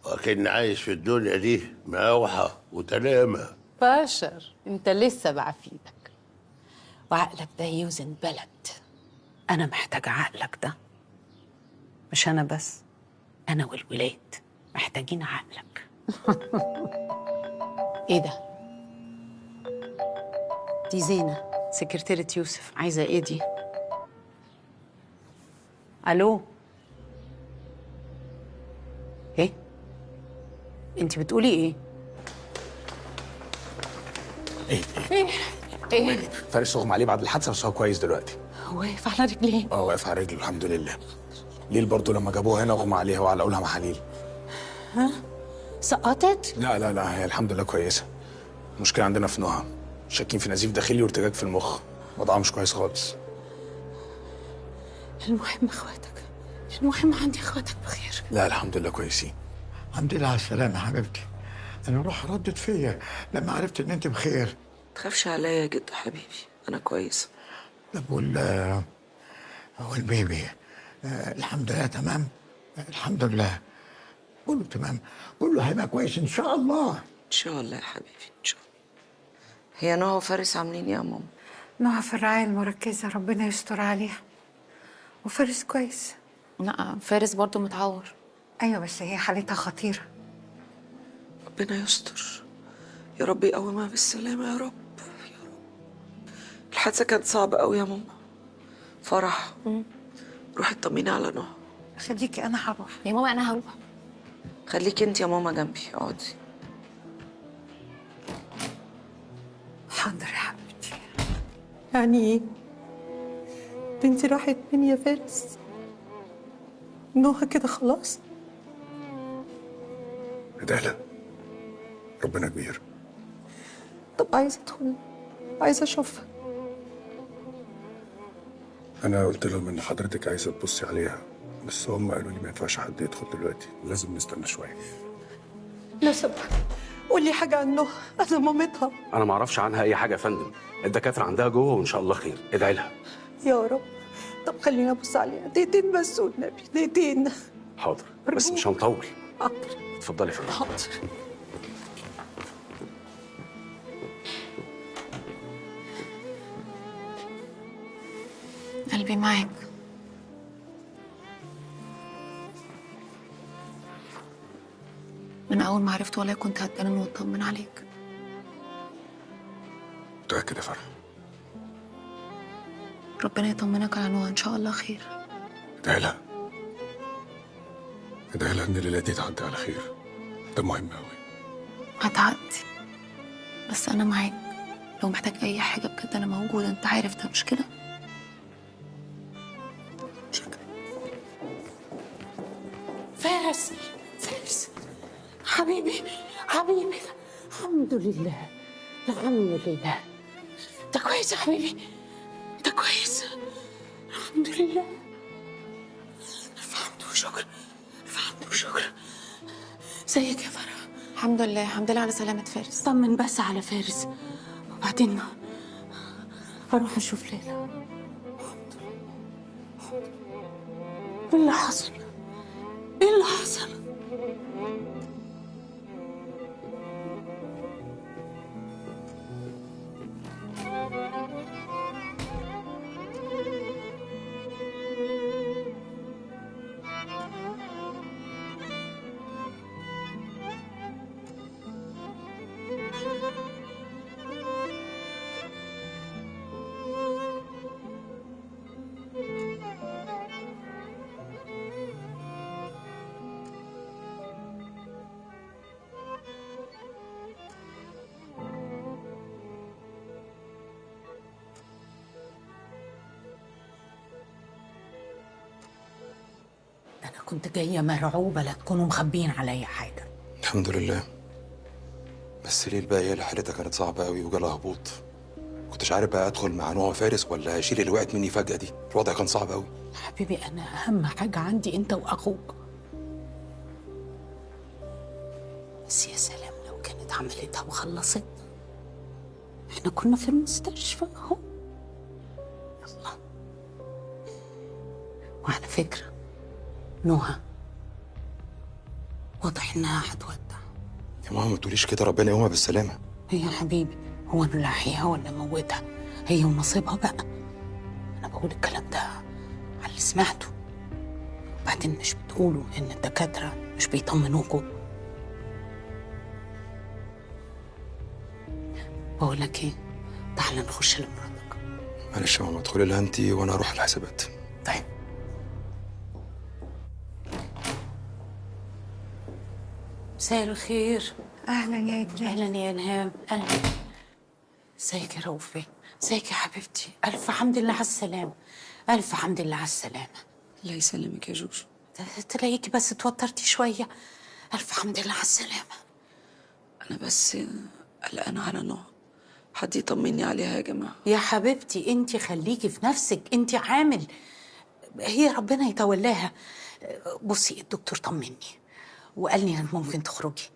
وكأني عايش في الدنيا دي مقاوحه وتنامه. بشر انت لسه بعفيدك، وعقلك ده يوزن بلد. انا محتاجه عقلك ده، مش انا بس، انا والولاد محتاجين عقلك. ايه ده؟ دي زينة سكرتيرة يوسف، عايزة ايه دي؟ الو؟ ايه؟ انت بتقولي ايه؟ ايه؟ فارس اغمى عليه بعد الحادثه بس هو كويس دلوقتي. هو واقف على رجليه؟ واقف على رجله الحمد لله. ليل برضه لما جابوها هنا اغمى عليها وعلقوا لها محاليل. ها؟ سقطت؟ لا هي الحمد لله كويسه. المشكله عندنا في نهى، شاكين في نزيف داخلي وارتجاج في المخ، وضعها مش كويس خالص. المهم اخواتك، المهم عندي اخواتك بخير. لا الحمد لله كويسين. الحمد لله على السلامة يا حبيبتي. أنا روح ردت فيا لما عرفت إن أنت بخير. تخافش عليا يا جد حبيبي، أنا كويسة. طب والبيبي الحمد لله تمام؟ الحمد لله كله تمام، كله هيبقى كويس إن شاء الله. إن شاء الله يا حبيبي إن شاء الله. هي نهى وفارس عاملين إيه يا ماما؟ نهى في الرعاية المركزة، ربنا يستر عليها. وفارس كويس. لا فارس برضو متعور. أيوة بس هي حالتها خطيرة. ربنا يستر يا رب، يقومها بالسلامة يا رب يا رب. الحادثة كانت صعبة قوي يا ماما. فرح روحي اطمني على نهى. خليكي أنا هروح. يا ماما أنا هروح. خليكي انت يا ماما جنبي، اقعدي. حاضر يا حبيبتي. يعني ايه؟ بنتي راحت فين يا فارس؟ نهى كده خلاص؟ لا ربنا كبير. طب عايزة أدخل، عايزة أشوفها. أنا قلت لهم إن حضرتك عايزة تبصي عليها، بس هم قالوا لي ما ينفعش حد يدخل دلوقتي، لازم نستنى شوية. لا سمح، قولي حاجة عن نهى، أنا مامتها. انا ما اعرفش عنها اي حاجه يا فندم. الدكاتره عندها جوه وان شاء الله خير، ادعي لها. يا رب. طب خليني أبص عليها دقيقتين بس والنبي، دقيقتين. حاضر بس مش هنطول. حاضر. اتفضلي يا فندم. حاضر. قلبي معاك. من أول ما عرفت والله كنت هتجنن واطمن عليك. متأكد يا فرح؟ ربنا يطمنك على نوع إن شاء الله خير. ادعي لها إن الليلة دي تعدي على خير، ده مهم أوي. هتعدي بس أنا معاك، لو محتاج أي حاجة بجد أنا موجودة، أنت عارف ده مش كده؟ فارس حبيبي حبيبي، الحمد لله الحمد لله. انت كويس يا حبيبي؟ انت كويس؟ الحمد لله. الف حمد وشكر، الف حمد وشكر. ازيك يا فرح؟ الحمد لله، الحمد لله على سلامة فارس. طمن بس على فارس وبعدين اروح اشوف ليلى. ايه اللي حصل؟ ايه اللي حصل؟ أنا كنت جاية مرعوبة لا تكونوا مخبيين عليا حاجة. الحمد لله. بس ليه الباقية اللي حالتها كانت صعبة قوي وجالها هبوط. كنتش عارف بقى ادخل مع نوع فارس ولا اشيل اللي وقعت مني فجأة دي، الوضع كان صعب قوي. حبيبي أنا أهم حاجة عندي أنت وأخوك. بس يا سلام لو كانت عملتها وخلصتنا، احنا كنا في المستشفى اهو. يلا. وعلى فكرة نهى واضح انها هتودع. يا ماما ما تقوليش كده، ربنا يقومها بالسلامه. هي يا حبيبي هو انا اللي احييها ولا اموتها؟ هي ونصيبها بقى. انا بقول الكلام ده على اللي سمعته. وبعدين مش بتقولوا ان الدكاتره مش بيطمنوكوا؟ بقول لك ايه، تعالى نخش لمراتك. معلش يا ماما، ادخلي لها انت وانا اروح الحسابات. طيب. مساء الخير. اهلا يا إدريس. اهلا يا الهام. اهلا. ازيك يا رؤوف بيه؟ ازيك يا حبيبتي؟ الف حمد لله على السلامه. الف حمد لله على السلامه. الله يسلمك يا جوجو. تلاقيكي بس اتوترتي شويه. الف حمد لله على السلامه. انا بس قلقانه على نهى، حد يطمني عليها يا جماعه. يا حبيبتي انت خليكي في نفسك، انت عامل، هي ربنا يتولاها. بصي الدكتور طمني وقال لي انك ممكن تخرجي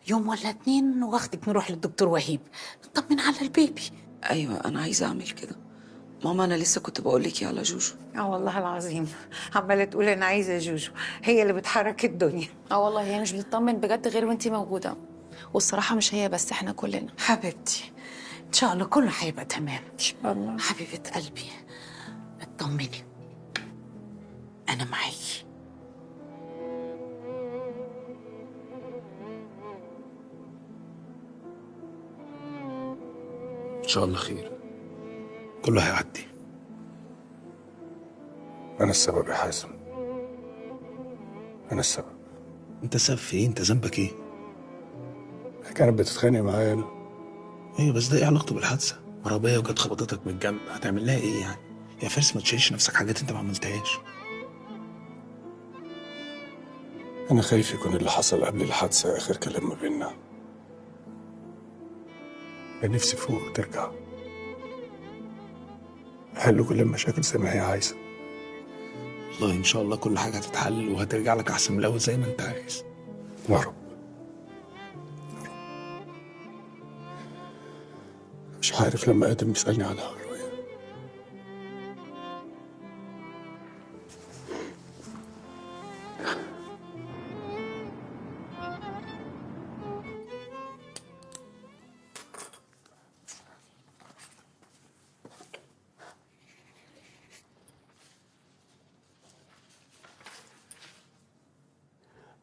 يوم ولا 2 واخدك نروح للدكتور وهيب نطمن على البيبي. ايوه انا عايزه اعمل كده. ماما انا لسه كنت بقول لك على جوجو. والله العظيم عماله تقول انا عايزه جوجو، هي اللي بتحرك الدنيا. والله هي مش بتطمن بجد غير وانتي موجوده، والصراحه مش هي بس، احنا كلنا. حبيبتي ان شاء الله كله هيبقى تمام ان شاء الله. حبيبه قلبي اطمني، انا معاكي. ان شاء الله خير، كله هيعدي. انا السبب يا حازم، انا السبب. انت السبب في ايه؟ انت ذنبك ايه؟ هي كانت بتتخانق معايا. ايوه بس ده ايه علاقته بالحادثه؟ عربيه وجت خبطتك من الجنب، هتعمل لها ايه يعني؟ يا فارس ما تشيلش نفسك حاجات انت ما عملتهاش. انا خايف يكون اللي حصل قبل الحادثه اخر كلام ما بيننا. كان نفسي فوق وترجع حل كل المشاكل زي ما هي عايزه. والله ان شاء الله كل حاجه هتتحل وهترجع لك احسن من الاول زي ما انت عايز. يا رب. مش عارف لما ادم بيسالني عنها ولا ايه.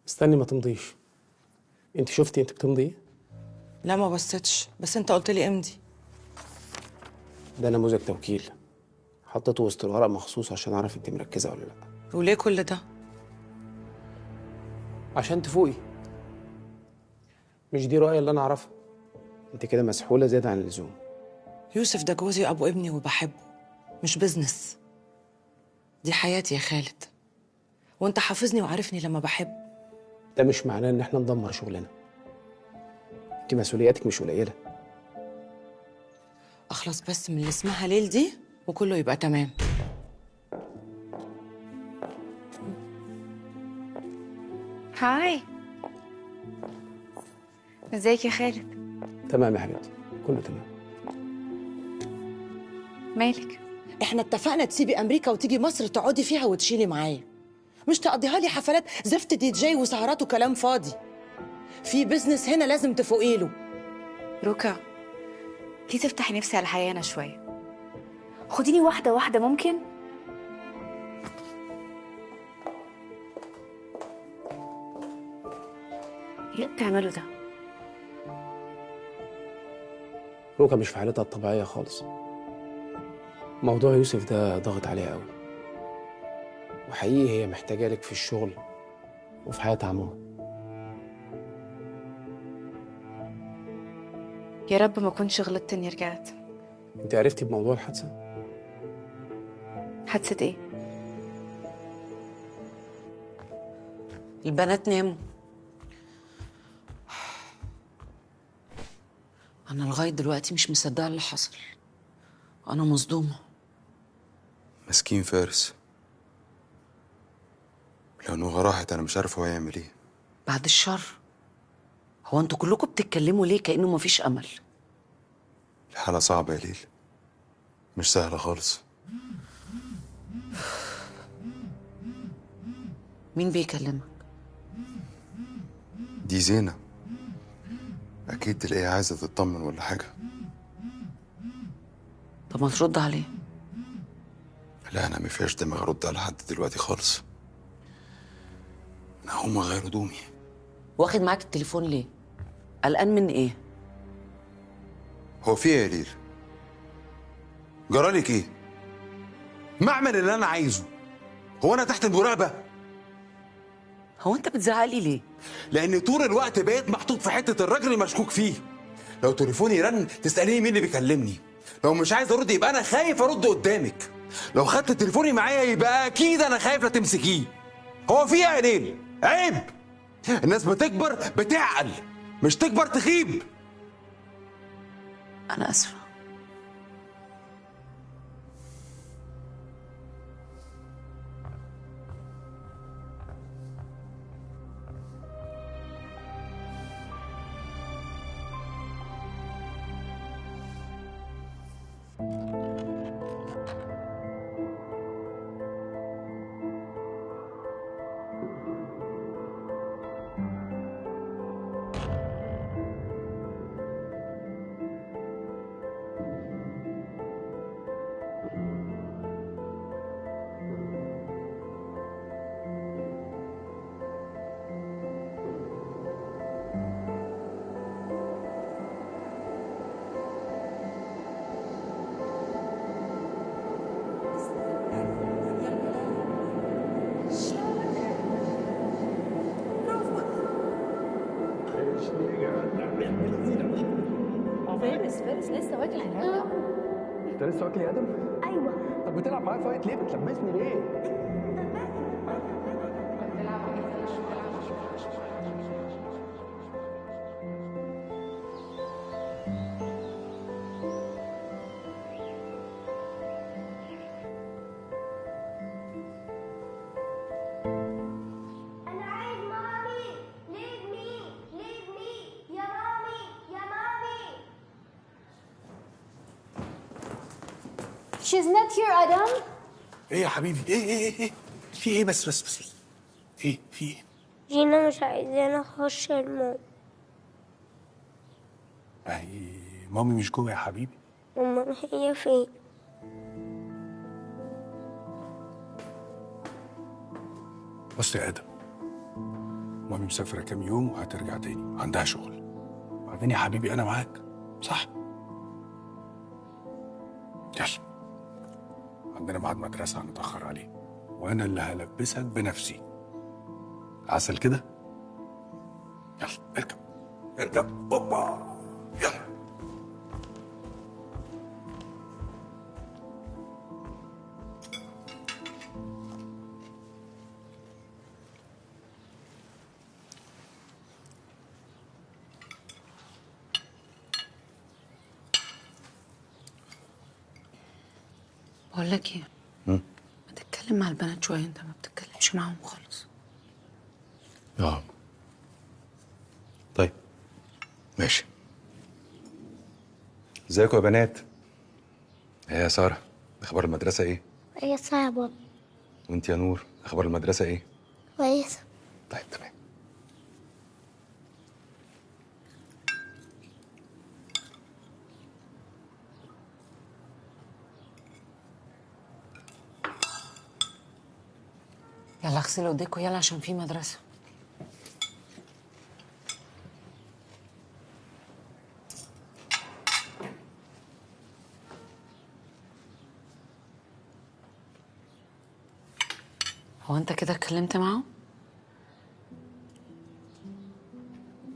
استني ما تمضيش. انت شفتي انت بتمضي ايه؟ لا ما بصيتش، بس انت قلت لي امضي. ده نموذج توكيل، حطيته وسط الورق مخصوص عشان اعرف انت مركزه ولا لا. وليه كل ده؟ عشان تفوقي. مش دي رؤية اللي انا اعرفها. انت كده مسحوله زياده عن اللزوم. يوسف ده جوزي وابو ابني وبحبه، مش بزنس. دي حياتي يا خالد، وانت حافظني وعارفني لما بحب. ده مش معناه ان احنا ندمر شغلنا. انت مسؤولياتك مش قليله. اخلص بس من اللي اسمها ليل دي وكله يبقى تمام. هاي، ازيك يا خالد؟ تمام يا حبيبتي، كله تمام. مالك؟ احنا اتفقنا تسيبي امريكا وتيجي مصر تقعدي فيها وتشيلي معايا، مش تقضيها لي حفلات زفت دي جي وسهرات وكلام فاضي. في بزنس هنا لازم تفوقي له. روكا، ليه تفتحي نفسي على حيانا شويه؟ خديني واحده واحده ممكن؟ ايه بتعملوا ده؟ روكا مش في حالتها الطبيعيه خالص. موضوع يوسف ده ضاغط عليها قوي، وحقيقي هي محتاجه لك في الشغل وفي حياتها عموما. يا رب ما كنتش غلطت اني رجعت. انت عرفتي بموضوع الحادثه؟ حادثه ايه؟ البنات ناموا. انا لغايه دلوقتي مش مصدقه اللي حصل. انا مصدومه. مسكين فارس، لو نوغة راحت انا مش عارف هو هيعمل ايه. بعد الشر، هو انتوا كلكم بتتكلموا ليه كأنه مفيش امل؟ الحالة صعبة يا ليل، مش سهلة خالص. مين بيكلمك؟ دي زينة، أكيد تلاقيها عايزة تطمن ولا حاجة. طب ما ترد عليه. لا أنا مفيهاش دماغ أرد على حد دلوقتي خالص. أنا هقوم أغير هدومي. واخد معاك التليفون ليه؟ قلقان من ايه؟ هو في إيه يا ليل؟ جرالك إيه؟ ما أعمل اللي أنا عايزه. هو أنا تحت المراقبة؟ هو أنت بتزعقلي ليه؟ لأن طول الوقت بقيت محطوط في حتة الراجل المشكوك فيه. لو تليفوني رن تسأليني مين اللي بيكلمني. لو مش عايز أرد يبقى أنا خايف أرد قدامك. لو خدت تليفوني معايا يبقى أكيد أنا خايف لا تمسكيه. هو في إيه يا ليل؟ عيب! الناس بتكبر بتعقل، مش تكبر تخيب. أنا آسفة. فارس لسه واكل هناك. انت لسه واكل يا ادم؟ ايوه. طب بتلعب معايا فايت ليه؟ بتلبسني ليه؟ She's not here, Adam. ايه يا حبيبي؟ ايه في ايه؟ بس ايه في ايه؟ جينا مش عايزانا نخش المول. مامي مش جوه يا حبيبي. امال هي فين؟ بص يا ادم، مامي مسافره كام يوم وهترجع تاني، عندها شغل. بعدين يا حبيبي انا معاك، صح؟ يلا، عندنا ميعاد مدرسه هنتاخر عليه، وانا اللي هلبسك بنفسي. عسل كده؟ يلا اركب اوبا، يلا. بقول لك ايه؟ ما تتكلم مع البنات شويه، انت ما بتتكلمش معاهم خالص. طيب ماشي. ازيكم يا بنات؟ ايه يا ساره، اخبار المدرسه ايه؟ هي صعبة. وانت يا نور، اخبار المدرسه ايه؟ كويسة. طيب تمام. يلا اغسلوا ايديكوا يلا عشان في مدرسه. هو انت كده اتكلمت معاهم؟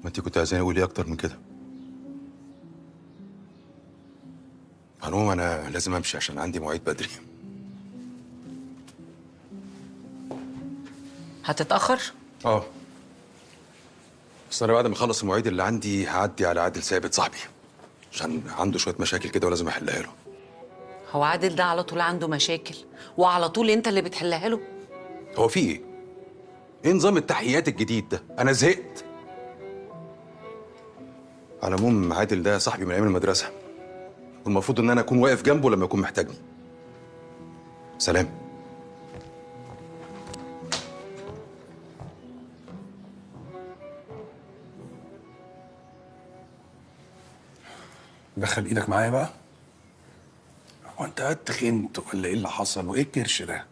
ما انت كنت عايزاني اقول ايه اكتر من كده؟ عموما انا لازم امشي عشان عندي مواعيد بدري. هتتاخر؟ بس انا بعد ما اخلص المواعيد اللي عندي هعدي على عادل ثابت صاحبي، عشان عنده شويه مشاكل كده ولازم احلها له. هو عادل ده على طول عنده مشاكل وعلى طول انت اللي بتحلها له؟ هو في ايه؟ ايه نظام التحيات الجديد ده؟ انا زهقت. على العموم عادل ده صاحبي من ايام المدرسه، والمفروض ان انا اكون واقف جنبه لما يكون محتاجني. سلام. دخل ايدك معايا بقى. هو انت قد تخنت ولا ايه اللي حصل وايه الكرش ده؟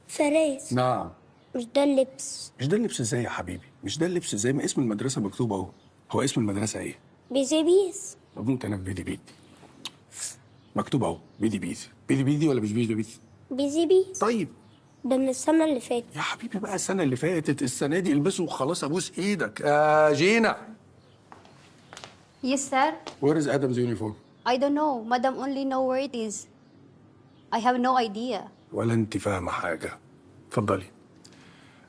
فراس. نعم. مش ده اللبس. مش ده اللبس ازاي يا حبيبي؟ مش ده اللبس ازاي؟ ما اسم المدرسه مكتوب اهو. هو اسم المدرسه ايه؟ بيزي بيز. طب انت انا في بيدي بيدي مكتوب اهو بيدي بيدي. بيدي بيدي ولا مش بيدي بيدي؟ بيزي بيز. طيب ده من السنة اللي فاتت. يا حبيبي بقى السنه اللي فاتت، السنه دي البسه وخلاص. ابوس ايدك. جينا. Yes, sir. Where is Adam's uniform? I don't know. Madam only know where it is. I have no idea. ولا انت فاهمه حاجه. اتفضلي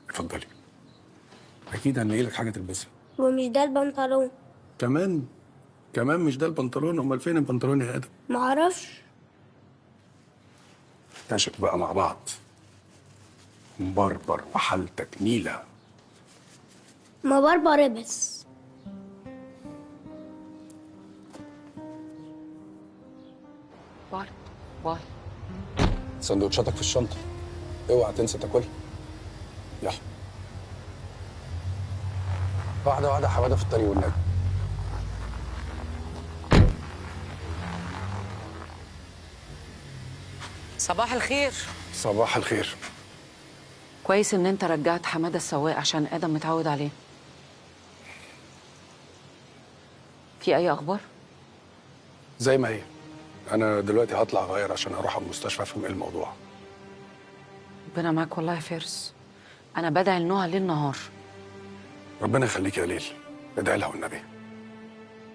اتفضلي. اكيد هنلاقي لك حاجه تلبسها. ومش ده البنطلون. كمان مش ده البنطلون. امال فين البنطلون يا ادم؟ معرفش. نكتشف بقى مع بعض. مبربر وحالتك نيله. ما بربر بس. باي. سندوتشاتك في الشنطه، اوعى تنسى تاكلها. يلا واحده واحده حماده في الطريق والنبي. صباح الخير. صباح الخير. كويس ان انت رجعت حماده السواق عشان ادم متعود عليه. في اي اخبار؟ زي ما هي. انا دلوقتي هطلع اغير عشان اروح المستشفى افهم ايه الموضوع. ربنا معاك والله يا فارس. انا بدعي لنهى ليل نهار. ربنا يخليك يا ليل. ادعي لها والنبي.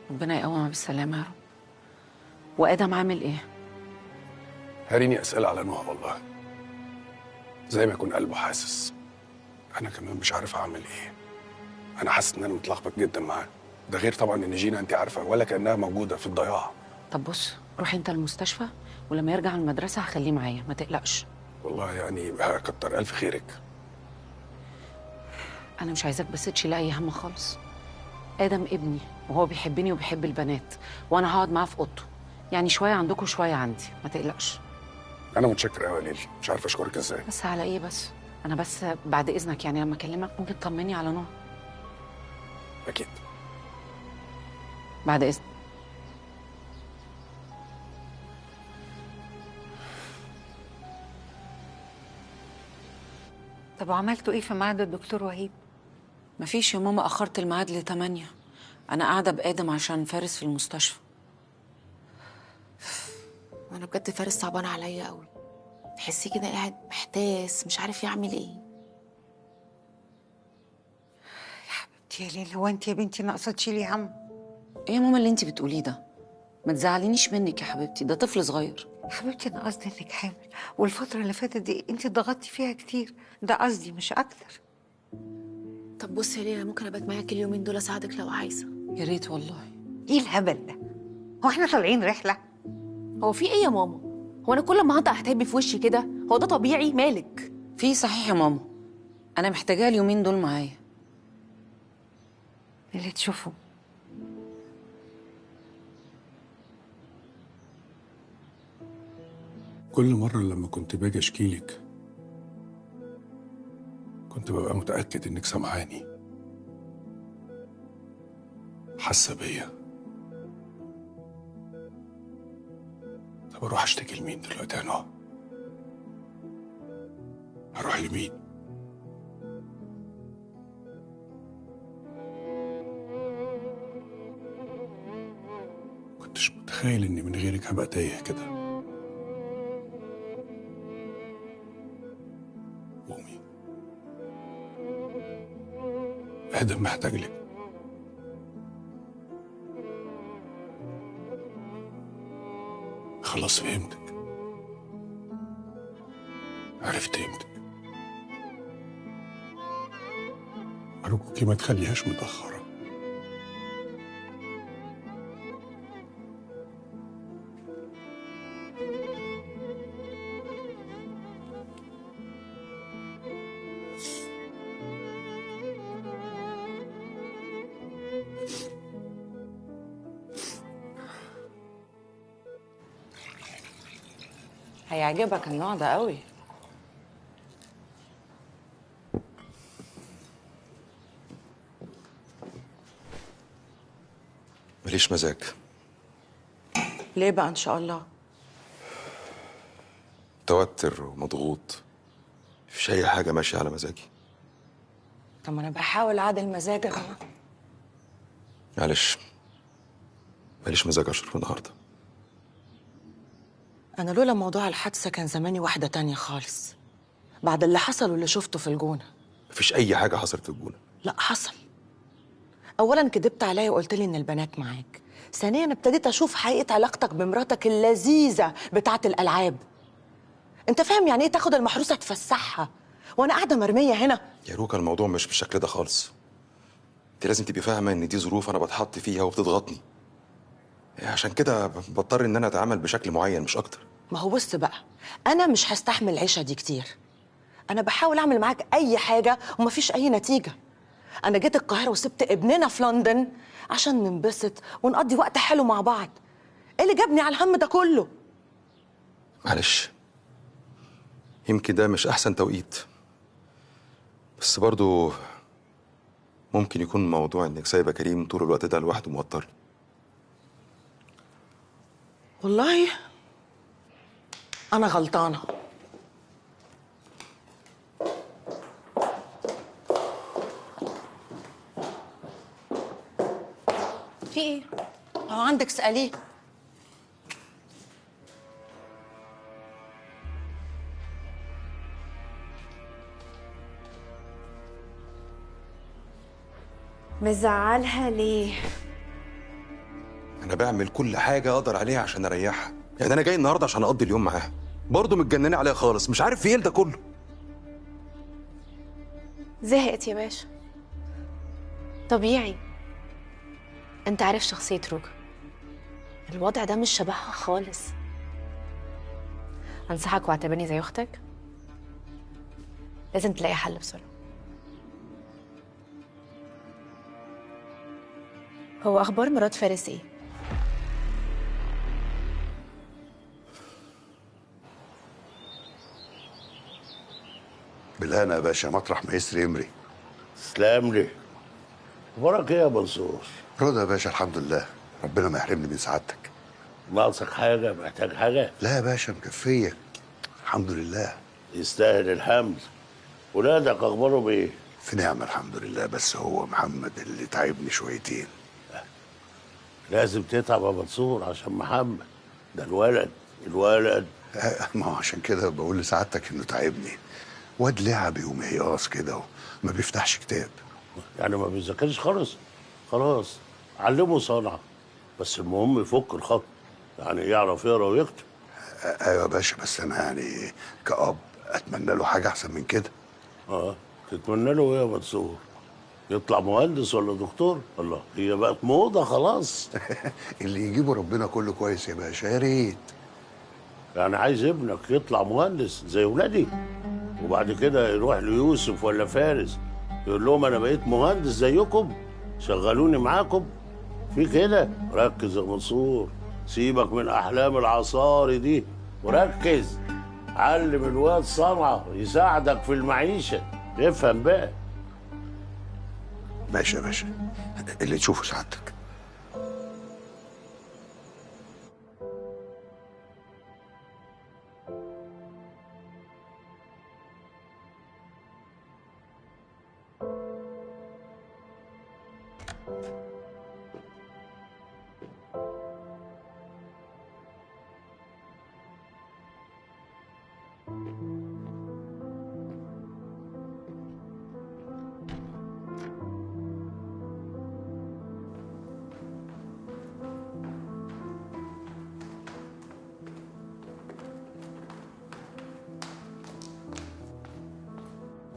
ربنا يقومها بالسلامه يا رب. وادم عامل ايه؟ هاريني اسئله على نهى والله. زي ما يكون قلبه حاسس. انا كمان مش عارف اعمل ايه. انا حاسس ان انا متلخبط جدا معاه. ده غير طبعا ان جينا انت عارفه ولا كانها موجوده في الضياع. طب بص، روح انت المستشفى ولما يرجع المدرسه هخليه معايا، ما تقلقش. والله يعني كتر الف خيرك. انا مش عايزاك بس تشيل اي هم خالص. ادم ابني وهو بيحبني وبيحب البنات، وانا هقعد معاه في اوضته. يعني شويه عندكم وشويه عندي، ما تقلقش. انا متشكر قوي يا ليل. مش عارف اشكرك ازاي. بس على ايه بس؟ انا بس بعد اذنك يعني لما اكلمك ممكن تطمني على نهى. اكيد. بعد اذنك. طب وعملتوا ايه في ميعاد الدكتور وهيب؟ مفيش يا ماما، اخرت الميعاد ل8. انا قاعده بادم عشان فارس في المستشفى. وانا بجد فارس صعبان عليا قوي. تحسيه كده قاعد محتاس مش عارف يعمل ايه. يا ليل، هو انت يا بنتي ناقصه تشيلي هم؟ ايه يا ماما اللي انت بتقوليه ده؟ ما تزعلينيش منك يا حبيبتي، ده طفل صغير. يا حبيبتي انا قصدي انك حامل، والفتره اللي فاتت دي انت ضغطتي فيها كتير، ده قصدي مش اكتر. طب بصي يا ليلى، ممكن ابات معاكي اليومين دول اساعدك لو عايزه. يا ريت والله. ايه الهبل ده؟ هو احنا طالعين رحله؟ هو في ايه يا ماما؟ هو انا كل ما هقطع هتهبي في وشي كده؟ هو ده طبيعي؟ مالك؟ في صحيح يا ماما، انا محتاجاه اليومين دول معايا. اللي تشوفه. كل مرة لما كنت باجي اشكيلك كنت ببقى متأكد انك سامعاني، حاسة بيا. طب اروح اشتكي لمين دلوقتي يا نهى؟ هروح لمين؟ كنتش متخيل اني من غيرك هبقى تايه كده. قومي، ادم محتاج لك. خلاص فهمتك، عرفت قيمتك. أرجوكي ما تخليهاش متأخرة. هيعجبك النوع ده قوي. ماليش مزاج. ليه بقى ان شاء الله؟ توتر ومضغوط، مفيش اي حاجه ماشيه على مزاجي. طب ما انا بحاول اعدل مزاجك اهو. معلش، ماليش مزاج اشرب النهارده. انا لولا موضوع الحادثه كان زماني واحده تانية خالص، بعد اللي حصل واللي شفته في الجونه. مفيش اي حاجه حصلت في الجونه. لا حصل. اولا كدبت عليا وقلت لي ان البنات معاك، ثانيا ابتديت اشوف حقيقه علاقتك بمراتك اللذيذه بتاعه الالعاب. انت فاهم يعني ايه تاخد المحروسه تفسحها وانا قاعده مرميه هنا؟ يا روكا الموضوع مش بالشكل ده خالص. انت لازم تبقي فاهمه ان دي ظروف انا بتحط فيها وبتضغطني، عشان كده بضطر ان انا اتعامل بشكل معين مش اكتر. ما هو بص بقى، انا مش هستحمل العيشه دي كتير. انا بحاول اعمل معاك اي حاجه ومفيش اي نتيجه. انا جيت القاهره وسبت ابننا في لندن عشان ننبسط ونقضي وقت حلو مع بعض. ايه اللي جابني على الهم ده كله؟ معلش، يمكن ده مش احسن توقيت، بس برضو ممكن يكون موضوع انك سايبه كريم طول الوقت ده لوحده موتر. والله انا غلطانه. في ايه؟ اهو عندك اساليه. مزعلها ليه؟ انا بعمل كل حاجه اقدر عليها عشان اريحها، يعني انا جاي النهارده عشان اقضي اليوم معاها، برضه متجننه عليها خالص، مش عارف في ايه ده كله. زهقت يا باشا، طبيعي. انت عارف شخصية روكا، الوضع ده مش شبهها خالص. انصحك واعتبرني زي اختك، لازم تلاقي حل بسرعة. هو اخبار مراد فارس ايه؟ بالهنا يا باشا، مطرح ما يسري يمري. تسلم لي. اخبارك ايه يا منصور؟ رضا يا باشا، الحمد لله، ربنا ما يحرمني من سعادتك. ناقصك حاجه؟ محتاج حاجه؟ لا يا باشا، مكفيه الحمد لله. يستاهل الحمد. ولادك اخبارهم ايه؟ في نعمه الحمد لله، بس هو محمد اللي تعبني شويتين. لازم تتعب يا منصور عشان محمد ده الولد. ما هو عشان كده بقول لسعادتك انه تعبني. واد لعبي ومهياص كده وما بيفتحش كتاب. يعني ما بيذاكرش خالص؟ خلاص علمه صنعه، بس المهم يفك الخط، يعني يعرف يقرا ويكتب. ايوه يا باشا، بس انا يعني كأب اتمنى له حاجه احسن من كده. تتمنى له ايه يا منصور؟ يطلع مهندس ولا دكتور؟ الله، هي بقت موضه خلاص. اللي يجيبه ربنا كله كويس يا باشا، يا ريت. يعني عايز ابنك يطلع مهندس زي ولادي، وبعد كده يروح ليوسف ولا فارس يقول لهم انا بقيت مهندس زيكم، شغلوني معاكم؟ في كده؟ ركز يا منصور، سيبك من احلام العصاري دي وركز. علم الواد صنعه يساعدك في المعيشه، افهم بقى. ماشي يا باشا، اللي تشوفه سعادتك.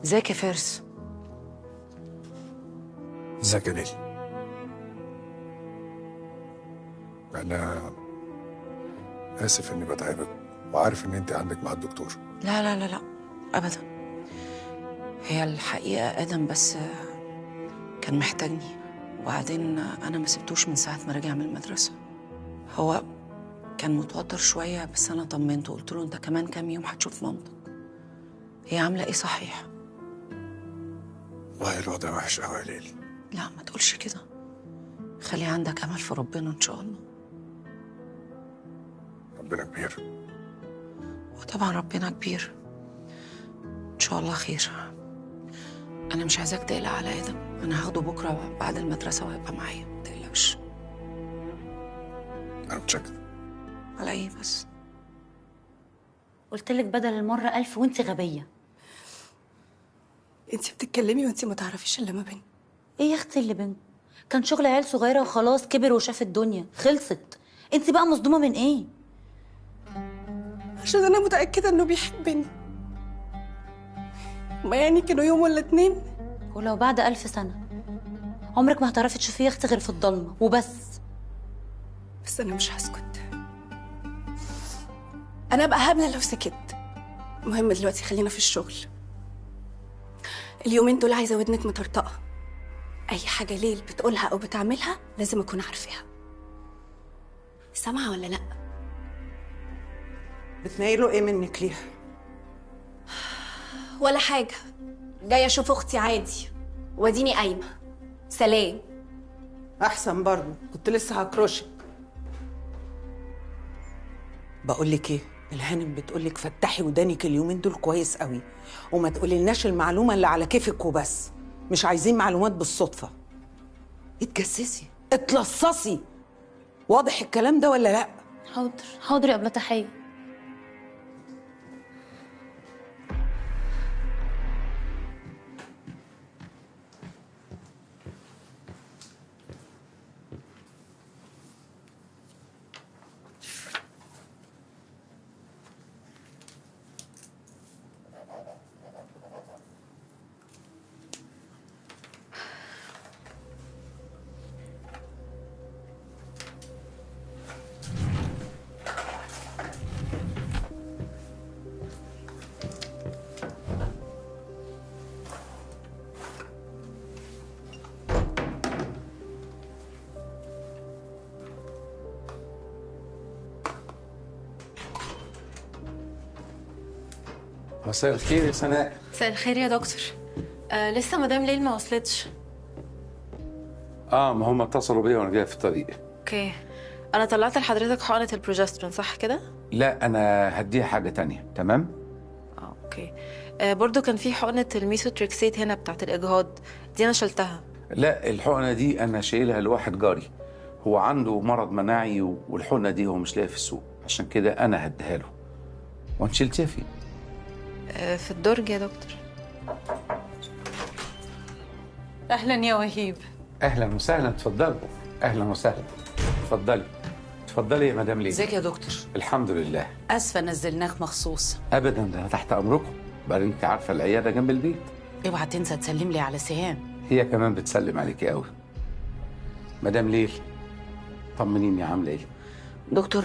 ازيك يا فارس؟ ازيك يا ليلي؟ انا اسف اني بتعبك، وعارف ان انت عندك مع الدكتور. لا لا لا لا ابدا. هي الحقيقه ادم بس كان محتاجني، وبعدين انا ما سبتوش من ساعه ما رجع من المدرسه. هو كان متوتر شوية، بس أنا طمنته وقلت له أنت كمان كام يوم هتشوف مامتك. هي عاملة إيه صحيح؟ والله الوضع وحش قوي يا ليلي. لا ما تقولش كده، خلي عندك أمل في ربنا إن شاء الله. ربنا كبير. وطبعا ربنا كبير، إن شاء الله خير. أنا مش عايزاك تقلق على آدم، أنا هاخده بكرة بعد المدرسة وهيبقى معايا، ما تقلقش. أنا متشكر. على إيه بس؟ قلت لك بدل المرة 1000 وانت غبية. انت بتتكلمي وانت ما تعرفيش اللي ما بيننا. ايه يا اختي اللي بينا؟ كان شغل عيال صغيرة وخلاص، كبر وشاف الدنيا خلصت. انت بقى مصدومة من ايه؟ عشان انا متأكدة انه بيحبني. ما يعني كانوا يوم ولا 2. ولو بعد 1000 سنة عمرك ما هتعرفي تشوفيه يا اختي غير في الضلمة وبس. بس انا مش هسكت. انا ابقى هبلة لو سكت. المهم دلوقتي خلينا في الشغل. اليومين دول عايزة ودنك مطرطقة. اي حاجة ليل بتقولها او بتعملها لازم اكون عارفاها. سامعة ولا لا؟ بتنيلوا ايه منك ليها؟ ولا حاجة، جاية اشوف اختي عادي واديني قايمة. سلام. احسن برضه، كنت لسه هكرشك. بقول لك ايه، الهانم بتقول لك فتحي ودانك اليومين دول كويس قوي، وما تقوليلناش المعلومه اللي على كيفك وبس. مش عايزين معلومات بالصدفه. اتجسسي، اتلصصي. واضح الكلام ده ولا لا؟ حاضر حاضر يا قبل تحية. مساء الخير يا سناء. مساء الخير يا دكتور. لسه مدام ليل ما وصلتش. ما هم اتصلوا بيا وانا جاي في الطريق. اوكي. انا طلعت لحضرتك حقنة البروجسترون صح كده؟ لا انا هديها حاجه تانية. تمام. اوكي. برضو كان في حقنة الميثوتريكسيت هنا بتاعت الاجهاض، دي انا شلتها. لا الحقنه دي انا شايلها لواحد جاري، هو عنده مرض مناعي والحقنه دي هو مش لاقيها في السوق، عشان كده انا هديها له. وانت شلتيها فين؟ في الدرج يا دكتور. اهلا يا وهيب. اهلا وسهلا، اتفضلي. اهلا وسهلا، اتفضلي. اتفضلي يا مدام ليه. ازيك يا دكتور؟ الحمد لله. اسفة نزلناك مخصوص. ابدا، ده انا تحت امركم. بعدين انت عارفه العياده جنب البيت. اوعى تنسى تسلم لي على سهام. هي كمان بتسلم عليكي قوي. مدام ليل طمنيني، عامله ايه؟ دكتور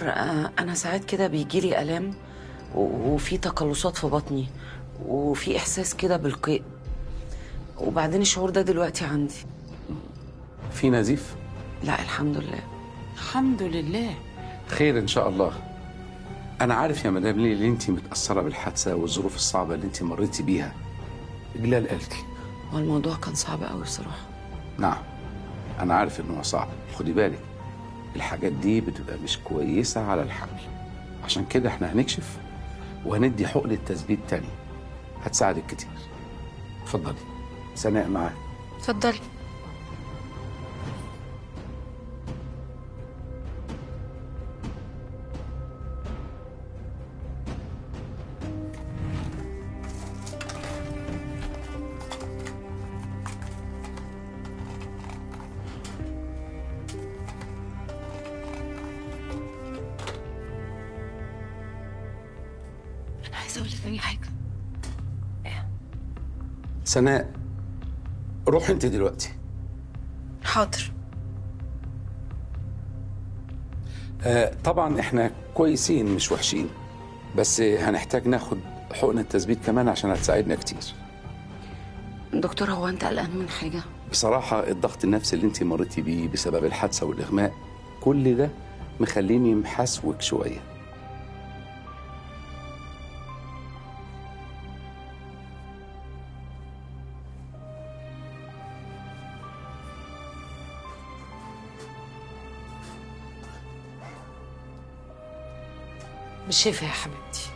انا ساعات كده بيجيلي الام وفي تقلصات في بطني وفي احساس كده بالقيء، وبعدين الشعور ده دلوقتي عندي. في نزيف؟ لا الحمد لله. الحمد لله. خير ان شاء الله. انا عارف يا مدام ليل ان انت متاثره بالحادثه والظروف الصعبه اللي انت مريتي بيها. جلال قالتي. هو الموضوع كان صعب قوي بصراحه. نعم انا عارف ان هو صعب. خدي بالك الحاجات دي بتبقى مش كويسه على الحمل، عشان كده احنا هنكشف وهندي حقنه تثبيت تاني هتساعدك كتير. اتفضلي. سناء معاك. اتفضلي. انا عايزه اقول لك اي حاجه. سناء روح انت دلوقتي. حاضر. طبعا احنا كويسين مش وحشين، بس هنحتاج ناخد حقنة تثبيت كمان عشان هتساعدنا كتير. دكتور هو انت قلقان من حاجة؟ بصراحة الضغط النفسي اللي انت مريتي بيه بسبب الحادثة والإغماء كل ده مخليني محسوك شوية. بالشفا يا حبيبتي.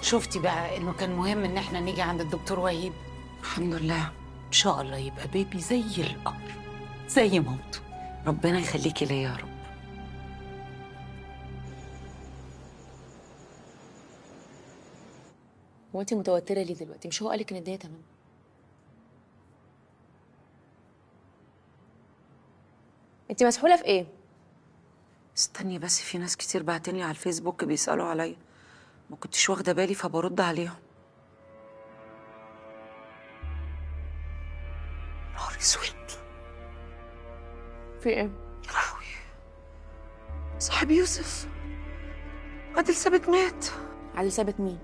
شفتي بقى انه كان مهم ان احنا نيجي عند الدكتور وهيب؟ الحمد لله. ان شاء الله يبقى بيبي زي القمر، زي مامته. ربنا يخليكي ليا يا رب. هو انت متوتره ليه دلوقتي؟ مش هو قالك ان الدنيا تمام؟ انت مسحوله في ايه؟ استني بس، في ناس كتير بعتني على الفيسبوك بيسألوا عليا، ما كنتش واخدة بالي فبرد عليهم. نهار اسود. في ايه؟ يا لهوي، صاحب يوسف عادل ثابت مات. عادل ثابت مين؟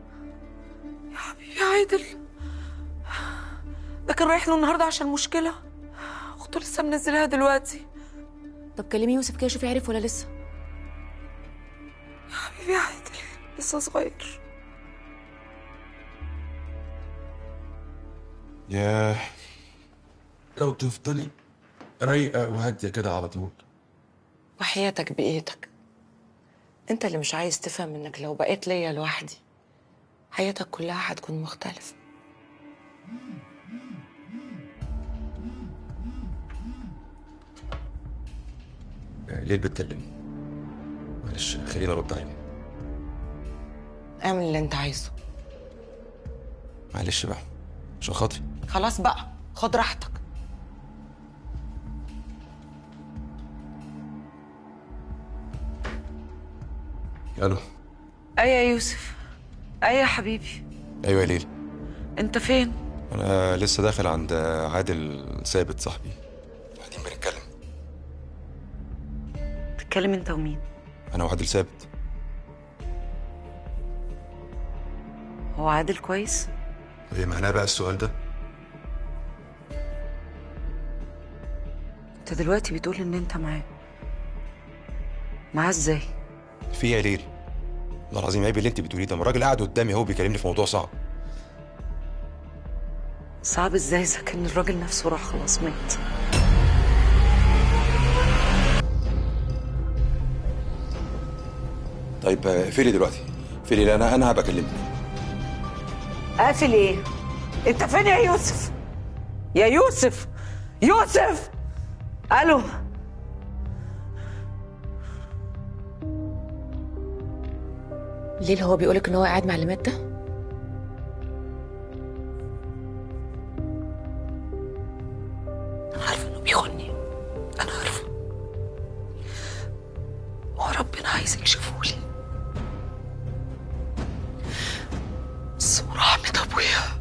يا حبيبي عادل ده كان رايح له النهارده عشان مشكلة، اخته لسه منزلها دلوقتي. طب كلمي يوسف كده شوفي عرف ولا لسه. يا حبيبي عادل لسه صغير. ياه، لو تفضلي رايقة وهادية كده على طول. وحياتك بإيدك، انت اللي مش عايز تفهم انك لو بقيت ليا لوحدي حياتك كلها هتكون مختلفة. ليه بتكلمي؟ معلش خليني ارد عليك. اعمل اللي انت عايزه. معلش بقى عشان خاطري. خلاص بقى خد راحتك. الو. ايه يا يوسف؟ ايه يا حبيبي؟ ايوه يا ليل. انت فين؟ انا لسه داخل عند عادل ثابت صاحبي، قاعدين بنتكلم. تتكلم انت ومين؟ انا وعادل ثابت. هو عادل كويس؟ ايه معناه بقى السؤال ده؟ انت دلوقتي بتقول ان انت معاه ازاي؟ في يا ليل، والله العظيم عيب اللي انت بتقوليه ده، الراجل قاعد قدامي اهو بيكلمني في موضوع صعب. صعب ازاي اذا كان الراجل نفسه راح خلاص مات؟ طيب اقفلي دلوقتي، اقفلي لان انا هبقى اكلمك. قافل ايه؟ انت فين يا يوسف؟ يا يوسف، يوسف، الو. ليل هو بيقولك ان هو قاعد مع اللي مات ده؟ انا عارفه انه بيخوني، انا عارفه. هو ربنا عايز يكشفهولي، بس ورحمة ابويا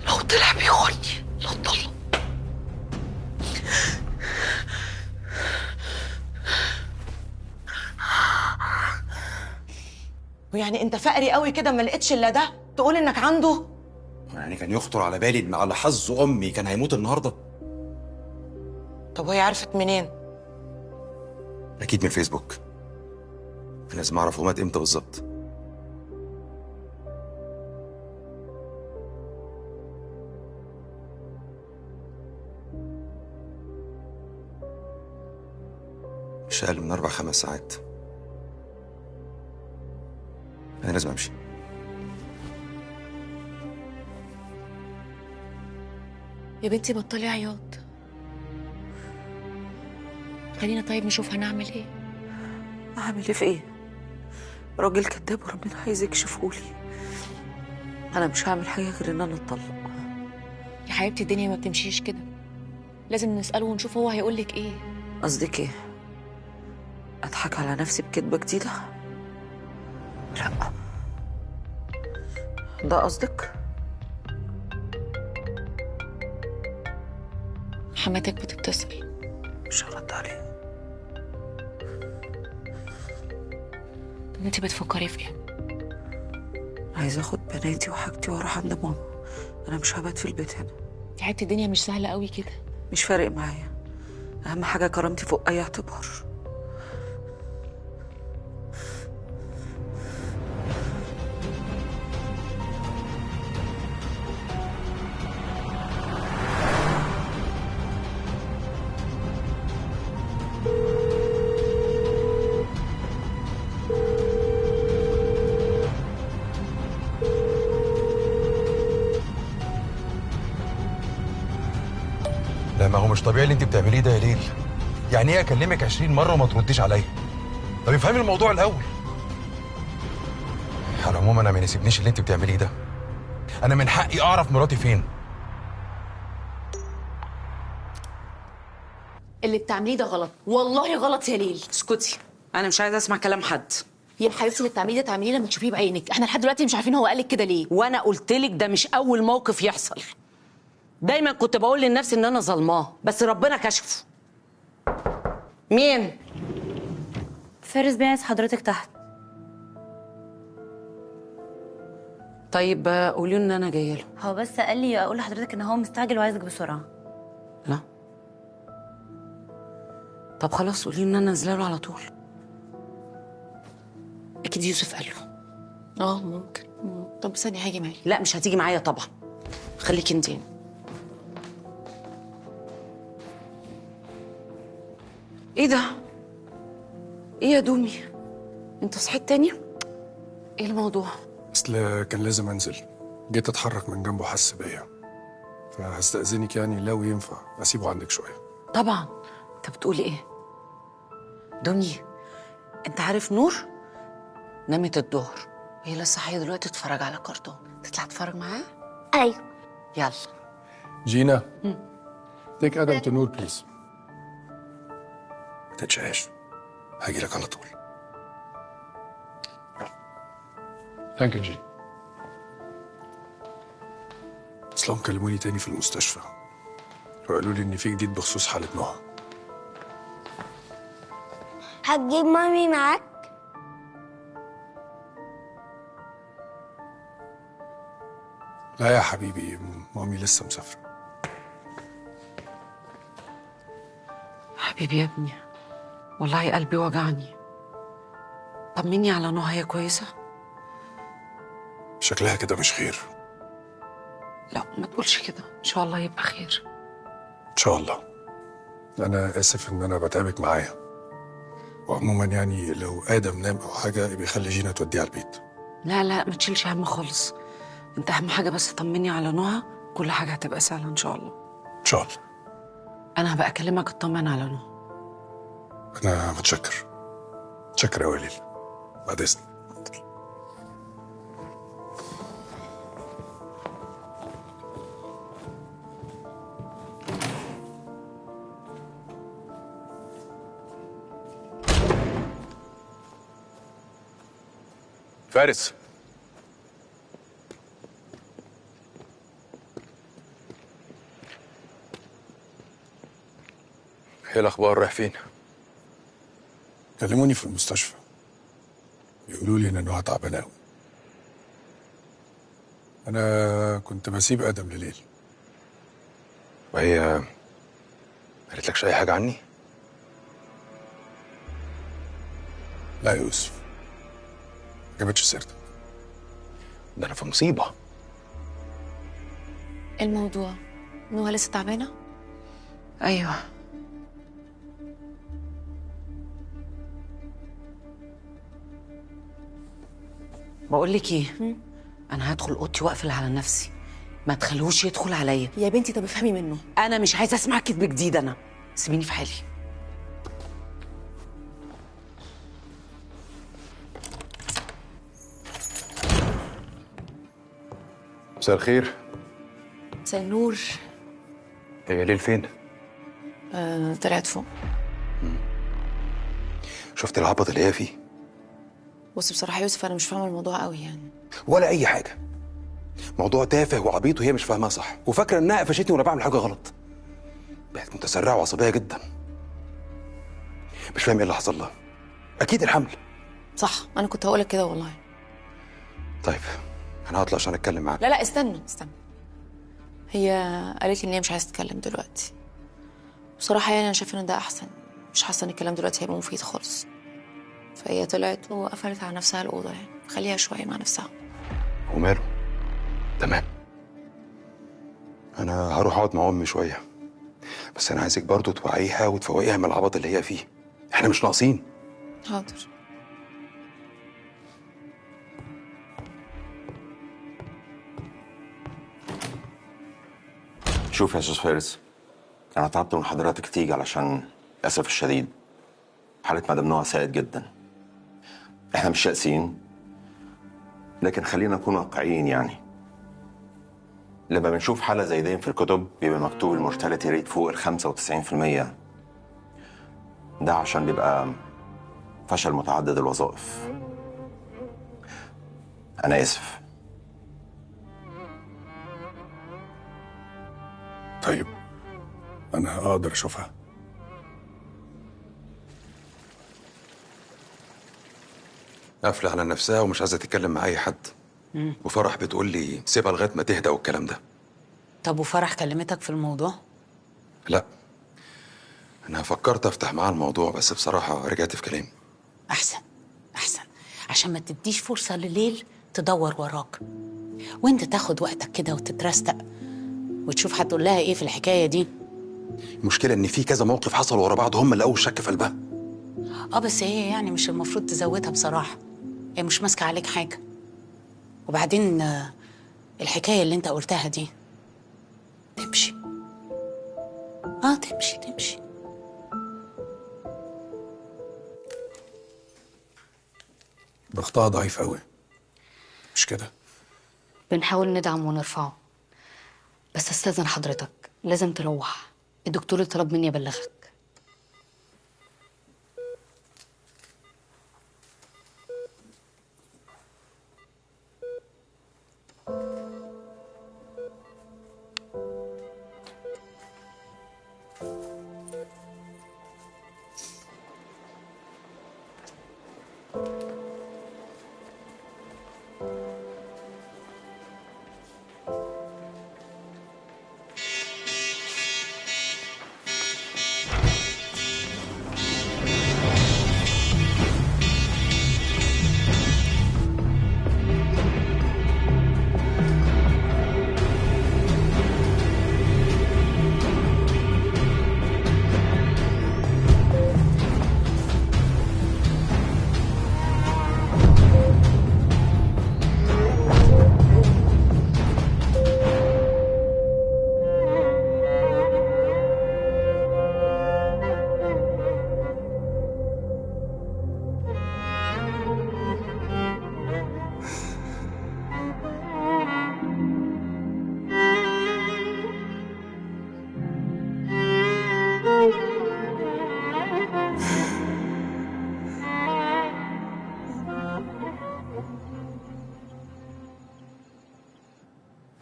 لو طلع بيخوني لو طلع. ويعني انت فقري قوي كده ما لقيتش الا ده تقول انك عنده؟ يعني كان يخطر على بالي ان على حظ امي كان هيموت النهارده؟ طب وهي عرفت منين؟ اكيد من فيسبوك. لازم اعرف هو مات امتى بالظبط. مش اقل من 4-5 ساعات. انا لازم امشي. يا بنتي بطلي عياط. خلينا طيب نشوف هنعمل ايه. اعمل ايه في ايه؟ راجل كداب وربنا عايز يكشفهولي. انا مش هعمل حاجه غير ان انا اتطلق. يا حبيبتي الدنيا ما بتمشيش كده، لازم نسأله ونشوف هو هيقولك ايه. قصدك ايه؟ اضحك على نفسي بكدبه جديده؟ لا، ده قصدك؟ حماتك بتتصل. مش هرد عليها. طب انت بتفكري في ايه؟ عايزه اخد بناتي وحاجتي واروح عند ماما. انا مش هبات في البيت هنا. يا حبيبتي الدنيا مش سهله قوي كده. مش فارق معايا، اهم حاجه كرامتي فوق اي اعتبار. ما هو مش طبيعي اللي انت بتعمليه ده يا ليل. يعني ايه اكلمك 20 مره وما ترديش عليا؟ طب افهمي الموضوع الاول. على العموم انا ما يناسبنيش اللي انت بتعمليه ده. انا من حقي اعرف مراتي فين. اللي بتعمليه ده غلط، والله غلط يا ليل. اسكتي، انا مش عايزه اسمع كلام حد. يا حبيبتي اللي بتعمليه ده تعمليه لما تشوفيه بعينك، احنا لحد دلوقتي مش عارفين هو قالك كده ليه. وانا قلت لك ده مش اول موقف يحصل. دايما كنت بقول لنفسي ان انا ظلماه، بس ربنا كشفه. مين؟ فارس بعت حضرتك تحت. طيب قولي له ان انا جايه له. هو بس قال لي اقول لحضرتك ان هو مستعجل وعايزك بسرعه. لا. طب خلاص قولي له ان انا نازله له على طول. اكيد يوسف قال له. ممكن. طب ثانيه هاجي معاكي. لا مش هتيجي معايا طبعا، خليكي انت. ايه ده؟ ايه يا دومي؟ انت صحيت تاني؟ ايه الموضوع؟ اصل كان لازم انزل، جيت اتحرك من جنبه حس بيا، فهستأذنك يعني لو ينفع اسيبه عندك شويه. طبعا. انت بتقولي ايه؟ دومي، انت عارف نور نامت الظهر، هي لسه صاحيه دلوقتي تتفرج على كرتون، تطلع تتفرج معاها؟ ايوه. يلا. جينا تيك ادم تو نور بليز. ما تتشقاش، هاجي لك على طول. ثانك يو جي. اصلهم كلموني تاني في المستشفى وقالوا لي ان في جديد بخصوص حالة نهى. هتجيب مامي معاك؟ لا يا حبيبي، مامي لسه مسافرة. حبيبي يا ابني، والله قلبي وجعني. طمني على نهى، هي كويسه؟ شكلها كده مش خير. لا ما تقولش كده، ان شاء الله يبقى خير. ان شاء الله. انا اسف ان انا بتعبك معايا، وعموما يعني لو ادم نام او حاجه يبقى يخلي جينا توديه على البيت. لا ما تشيلش هم خالص، انت اهم حاجه بس طمني على نهى، كل حاجه هتبقى سهله ان شاء الله. ان شاء الله. انا هبقى اكلمك اطمن على نهى. انا متشكر قوي يا ليل. بعد اذنك. فارس، ايه الاخبار؟ رايح فين؟ كلموني في المستشفى بيقولوا لي ان نهى تعبانه قوي. انا كنت بسيب ادم لليل. وهي ما قالتلكش اي حاجه عني؟ لا يا يوسف، ما جابتش سيرتك. ده انا في مصيبه. ايه الموضوع؟ نهى لسه تعبانه؟ ايوه. بقول لك ايه، انا هدخل اوضتي واقفل على نفسي، ما تخلوش يدخل عليا. يا بنتي طب افهمي منه. انا مش عايزه اسمع كذب جديد، انا سيبيني في حالي. مساء الخير. مساء النور. هي ليل فين؟ طلعت فوق. شفت العبط اللي هي فيه؟ بص بصراحه يوسف انا مش فاهمه الموضوع قوي يعني. ولا اي حاجه. موضوع تافه وعبيط وهي مش فاهماه صح، وفاكره انها قفشتني وانا بعمل حاجه غلط. بقت متسرعه وعصبيه جدا. مش فاهم ايه اللي حصل لها. اكيد الحمل. صح، انا كنت هقولك كده والله. طيب انا هطلع عشان اتكلم معاك. لا استنى. هي قالت لي ان هي مش عايزه تتكلم دلوقتي. بصراحه يعني انا شايفه ان ده احسن، مش حاسه ان الكلام دلوقتي هيبقى مفيد خالص. فهي طلعت وقفلت على نفسها الاوضه، يعني خليها شويه مع نفسها. وماله؟ تمام. انا هروح اقعد مع امي شويه، بس انا عايزك برضو توعيها وتفوقيها من العبط اللي هي فيه. احنا مش ناقصين. حاضر. شوف يا استاذ فارس، أنا طلبت من حضرتك تيجي علشان للأسف الشديد حالة مدام نوع ساءت جدا. إحنا مش يائسين، لكن خلينا نكون واقعيين يعني. لما بنشوف حالة زي دي في الكتب بيبقى مكتوب المورتاليتي ريت فوق ال 95%. ده عشان بيبقى فشل متعدد الوظائف. أنا آسف. طيب أنا أقدر أشوفها؟ قافلة على نفسها ومش عايزة تتكلم مع أي حد. وفرح بتقول لي سيبها لغاية ما تهدى والكلام ده. طب وفرح كلمتك في الموضوع؟ لا، أنا فكرت أفتح معاها الموضوع بس بصراحة رجعت في كلامي. أحسن أحسن، عشان ما تديش فرصة لليل تدور وراك، وانت تاخد وقتك كده وتترستق وتشوف هتقول لها ايه في الحكاية دي. المشكلة إن في كذا موقف حصل ورا بعض هم اللي أول شك في قلبها. بس هي يعني مش المفروض تزودها بصراحة، هي مش ماسكة عليك حاجة. وبعدين الحكاية اللي انت قلتها دي تمشي. تمشي. ضغطها ضعيف قوي، مش كده؟ بنحاول ندعم ونرفعه، بس استاذن حضرتك لازم تروح، الدكتور طلب مني ابلغك.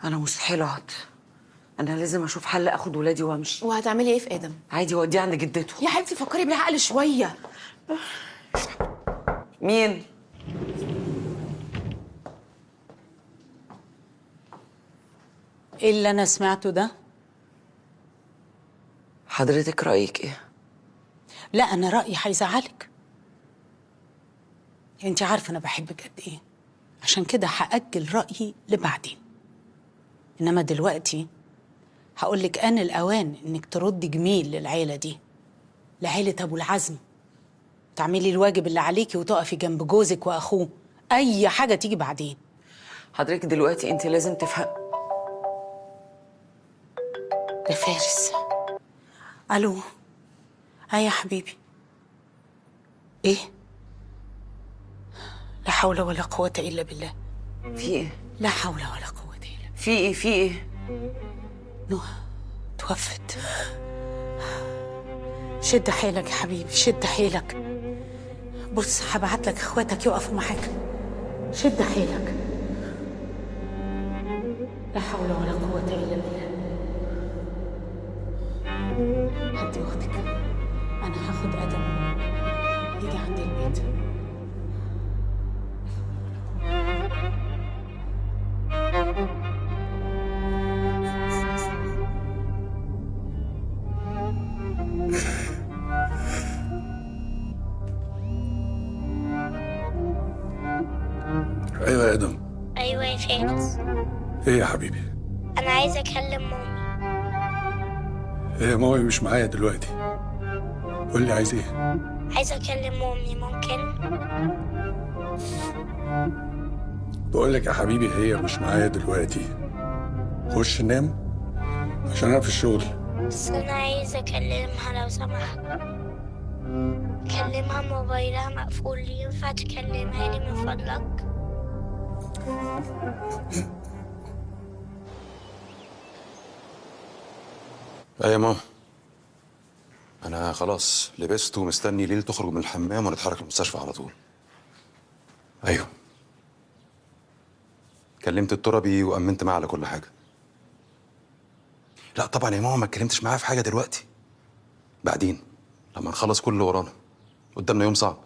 أنا مستحيل أقعد، أنا لازم أشوف حل أخد ولادي وأمشي. وهتعملي إيه في آدم؟ عادي أوديه عند جدته. يا حبيبتي فكري بالعقل شويه. مين؟ ايه اللي انا سمعته ده؟ حضرتك رأيك إيه؟ لا، انا رأيي هيزعلك. انت عارفة انا بحبك قد ايه، عشان كده هأجل رأيي لبعدين. انما دلوقتي هقولك آن الأوان انك تردي جميل للعيلة دي، لعيلة ابو العزم، تعملي الواجب اللي عليكي وتقفي جنب جوزك واخوه، اي حاجة تيجي بعدين. حضرتك دلوقتي أنت لازم تفهم. ده فارس. الو. يا حبيبي. ايه؟ لا حول ولا قوة الا بالله. في ايه؟ لا حول ولا قوة الا بالله. في ايه؟ نوح توفت. شد حيلك يا حبيبي، شد حيلك. بص هبعت لك اخواتك يقفوا معاك، شد حيلك. لا حول ولا قوة الا بالله. هدي اختك، انا هاخد ادم يجي عندي البيت. ايوه يا ادم. ايوه يا فارس. ايه يا حبيبي؟ انا عايزه اكلم مامي. ايه مامي مش معايا دلوقتي. قول لي عايز ايه؟ عايزه اكلم مامي، ممكن؟ بقول لك يا حبيبي هي مش معايا دلوقتي. خش نام عشان انا في الشغل. بس أنا عايزة أكلمها لو سمحت. كلمها موبايلها مقفول، ينفع تكلمها لي من فضلك؟ يا ماما، انا خلاص لبست ومستني ليل تخرج من الحمام ونتحرك المستشفى على طول. ايوه، كلمت التربي وامنت معاه على كل حاجه. لا طبعا يا ماما، ما اتكلمتش معاه في حاجه دلوقتي، بعدين لما نخلص كل اللي ورانا. قدامنا يوم صعب.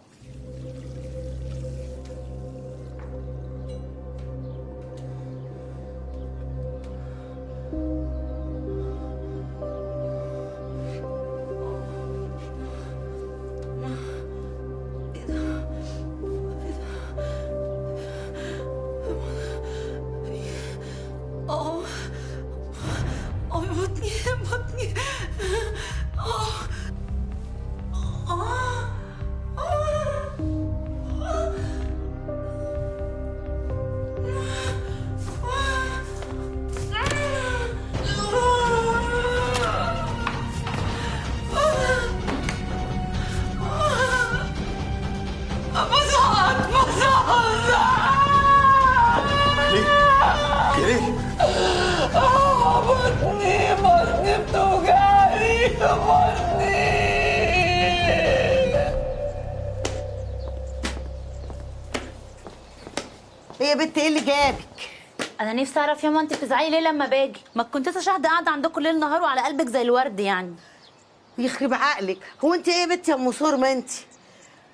بطني. بطني بتوجعني بطني. ايه يا بنت، ايه اللي جابك؟ انا نفسي اعرف ياما انت بتزعلي ليه لما باجي؟ ما كنتش شاهده قاعده عندكم ليل نهار وعلى قلبك زي الورد يعني. يخرب عقلك، هو انت ايه يا بنت يا ام صور؟ ما انت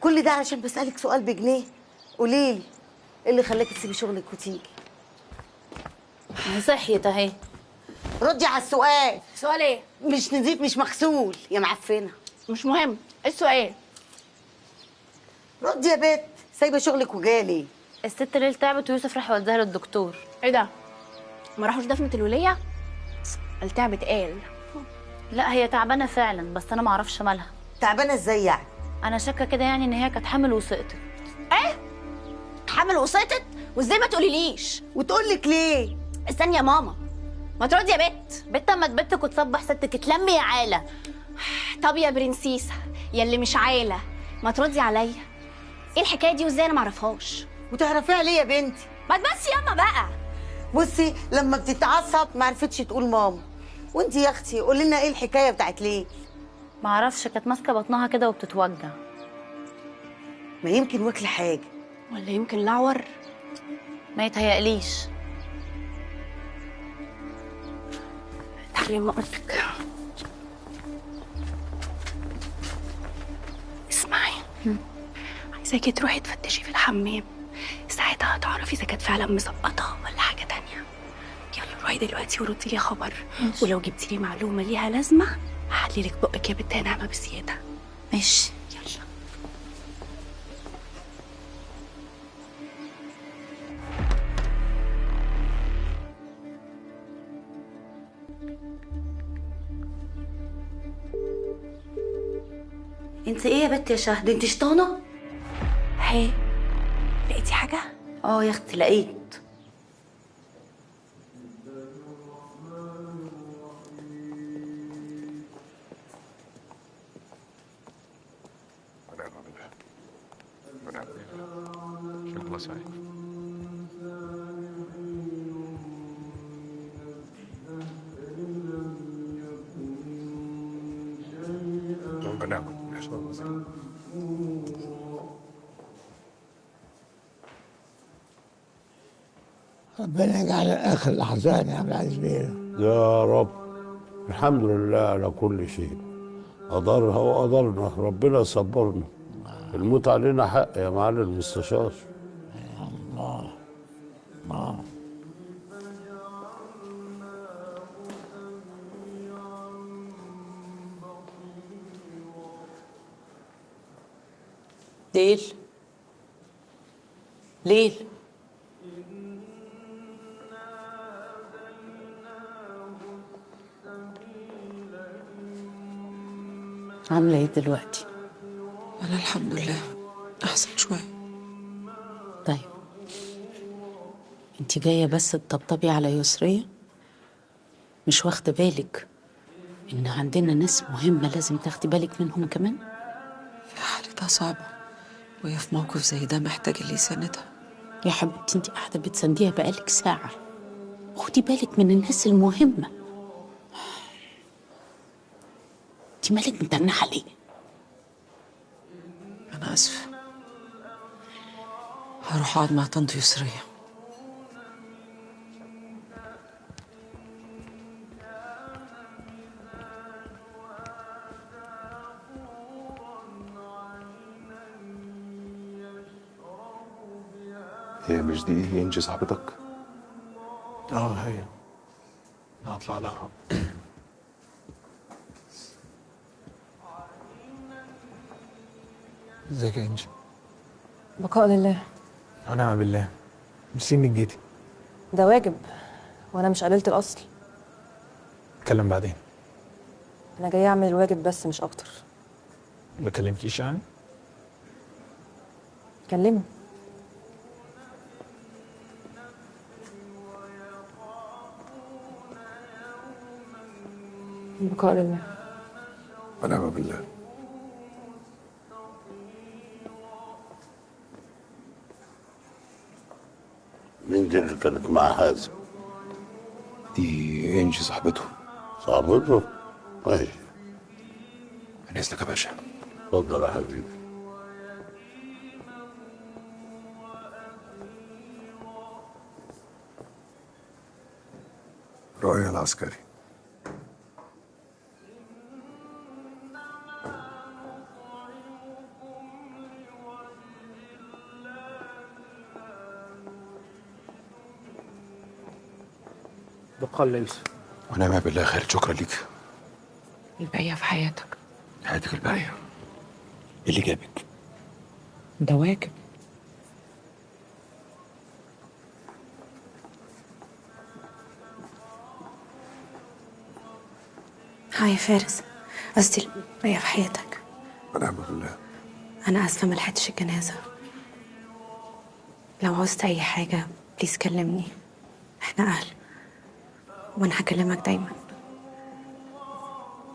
كل ده عشان بسالك سؤال بجنيه. قولي لي ايه اللي خلاكي تسيبي شغلك وتيجي؟ صحيت اهي. ردي على السؤال. سؤال ايه؟ مش نضيف مش مغسول يا معفنه. مش مهم، ايه السؤال؟ ردي يا بنت، سايبه شغلك وجالي. الست ليل تعبت ويوسف راح يوديها للدكتور. ايه ده؟ ما راحوش دفنة الولية؟ التعبت قال. لا هي تعبانه فعلا، بس انا ما اعرفش مالها. تعبانه ازاي يعني؟ انا شاكه كده يعني ان هي كانت حامل وسقطت. ايه؟ حامل وسقطت؟ وازاي ما تقوليليش؟ وتقول لك ليه؟ استني يا ماما، ما تردي يا بت اما تبتك وتصبح ستك اتلمي يا عاله. طب يا برنسيسه يلي مش عايله، ما تردي عليا. ايه الحكايه دي وازاي انا ما اعرفهاش؟ وتعرفيها ليه يا بنتي؟ ما تبسي ياما بقى. بصي لما بتتعصب ما عرفتش تقول ماما. وانت يا اختي قولي لنا ايه الحكايه بتاعت ليه؟ ما اعرفش، كانت ماسكه بطنها كده وبتتوجع. ما يمكن واكله حاجه، ولا يمكن لعور. ما يتهيأليش. تعالي ما قلتلك. اسمعي، عايزاكي تروحي تفتشي في الحمام، ساعتها هتعرفي اذا كانت فعلا مسقطه ولا حاجه تانية. يلا روحي دلوقتي وردي لي خبر. ماشي. ولو جبتي لي معلومه ليها لازمه هحللك بقك يا بنت ناعمه بزياده. ماشي. يلا. انت ايه يا بت يا شهد؟ انت شطانه؟ هي لقيتي حاجه؟ اه يا اختي لقيت. الله سعيد. ربنا يجعل اخر الاحزان يا عبد العزيز بيه. يا رب. الحمد لله على كل شيء، قدرها وقدرنا، ربنا صبرنا. الموت علينا حق يا معالي المستشار. الله الله. ليل ليل عامله ايه دلوقتي؟ انا الحمد لله احسن شويه. طيب انت جايه بس تطبطبي على يسريه؟ مش واخده بالك إن عندنا ناس مهمة لازم تاخدي بالك منهم كمان. حالتها صعبة وهي في موقف زي ده محتاج اللي يساندها. يا حبيبتي انت قاعدة بتسنديها بقالك ساعة، خدي بالك من الناس المهمة. انت مالك متنحة ليه؟ أنا آسفة، هروح أقعد مع طنط يسرية. هي مش دي انجي صاحبتك؟ هي هطلع لها. ازيك يا انجي؟ بقاء لله. ونعم بالله. ميرسي انك جيتي. ده واجب، وانا مش قليلة الاصل. اتكلم بعدين. انا جايه اعمل الواجب بس مش اكتر. ما كلمتيش يعني؟ كلمني. بقاء لله. ونعم بالله. مين دي اللي كانت مع حازم؟ دي انجي صاحبته. صاحبته؟ ماشي. أنا إذنك يا باشا. اتفضل يا حبيبي. رؤية العسكري. بقال يوسف. ونعم بالله خير، شكرا ليك. الباقية في حياتك. حياتك الباقية. إيه اللي جابك؟ ده واجب. هاي يا فارس، قصدي الباقية في حياتك. ونعم بالله. أنا آسفة ملحقتش الجنازة. لو عوزت أي حاجة بليز كلمني، إحنا أهل وأنا هكلمك دايما.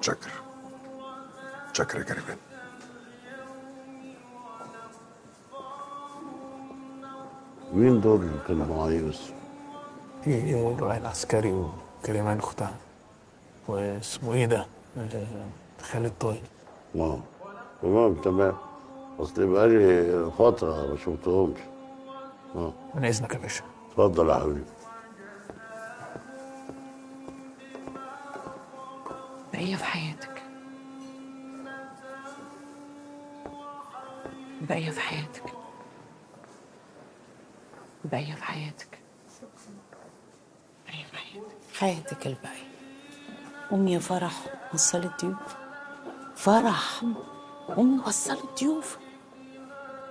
شكر يا كريمان. مين دول اللي كانوا معايا يوسف؟ رؤية العسكري وكريمان أختها، واسمه إيه ده؟ خالد طاهر. تمام. أصل بقالي فترة ما شفتهمش. من إذنك يا باشا. اتفضل يا حبيبي. بقية في حياتك. بقية في حياتك. بقية في حياتك. بقية في حياتك. حياتك الباقية. أمي يا فرح وصلت ضيوف. فرح أمي وصلت ضيوف.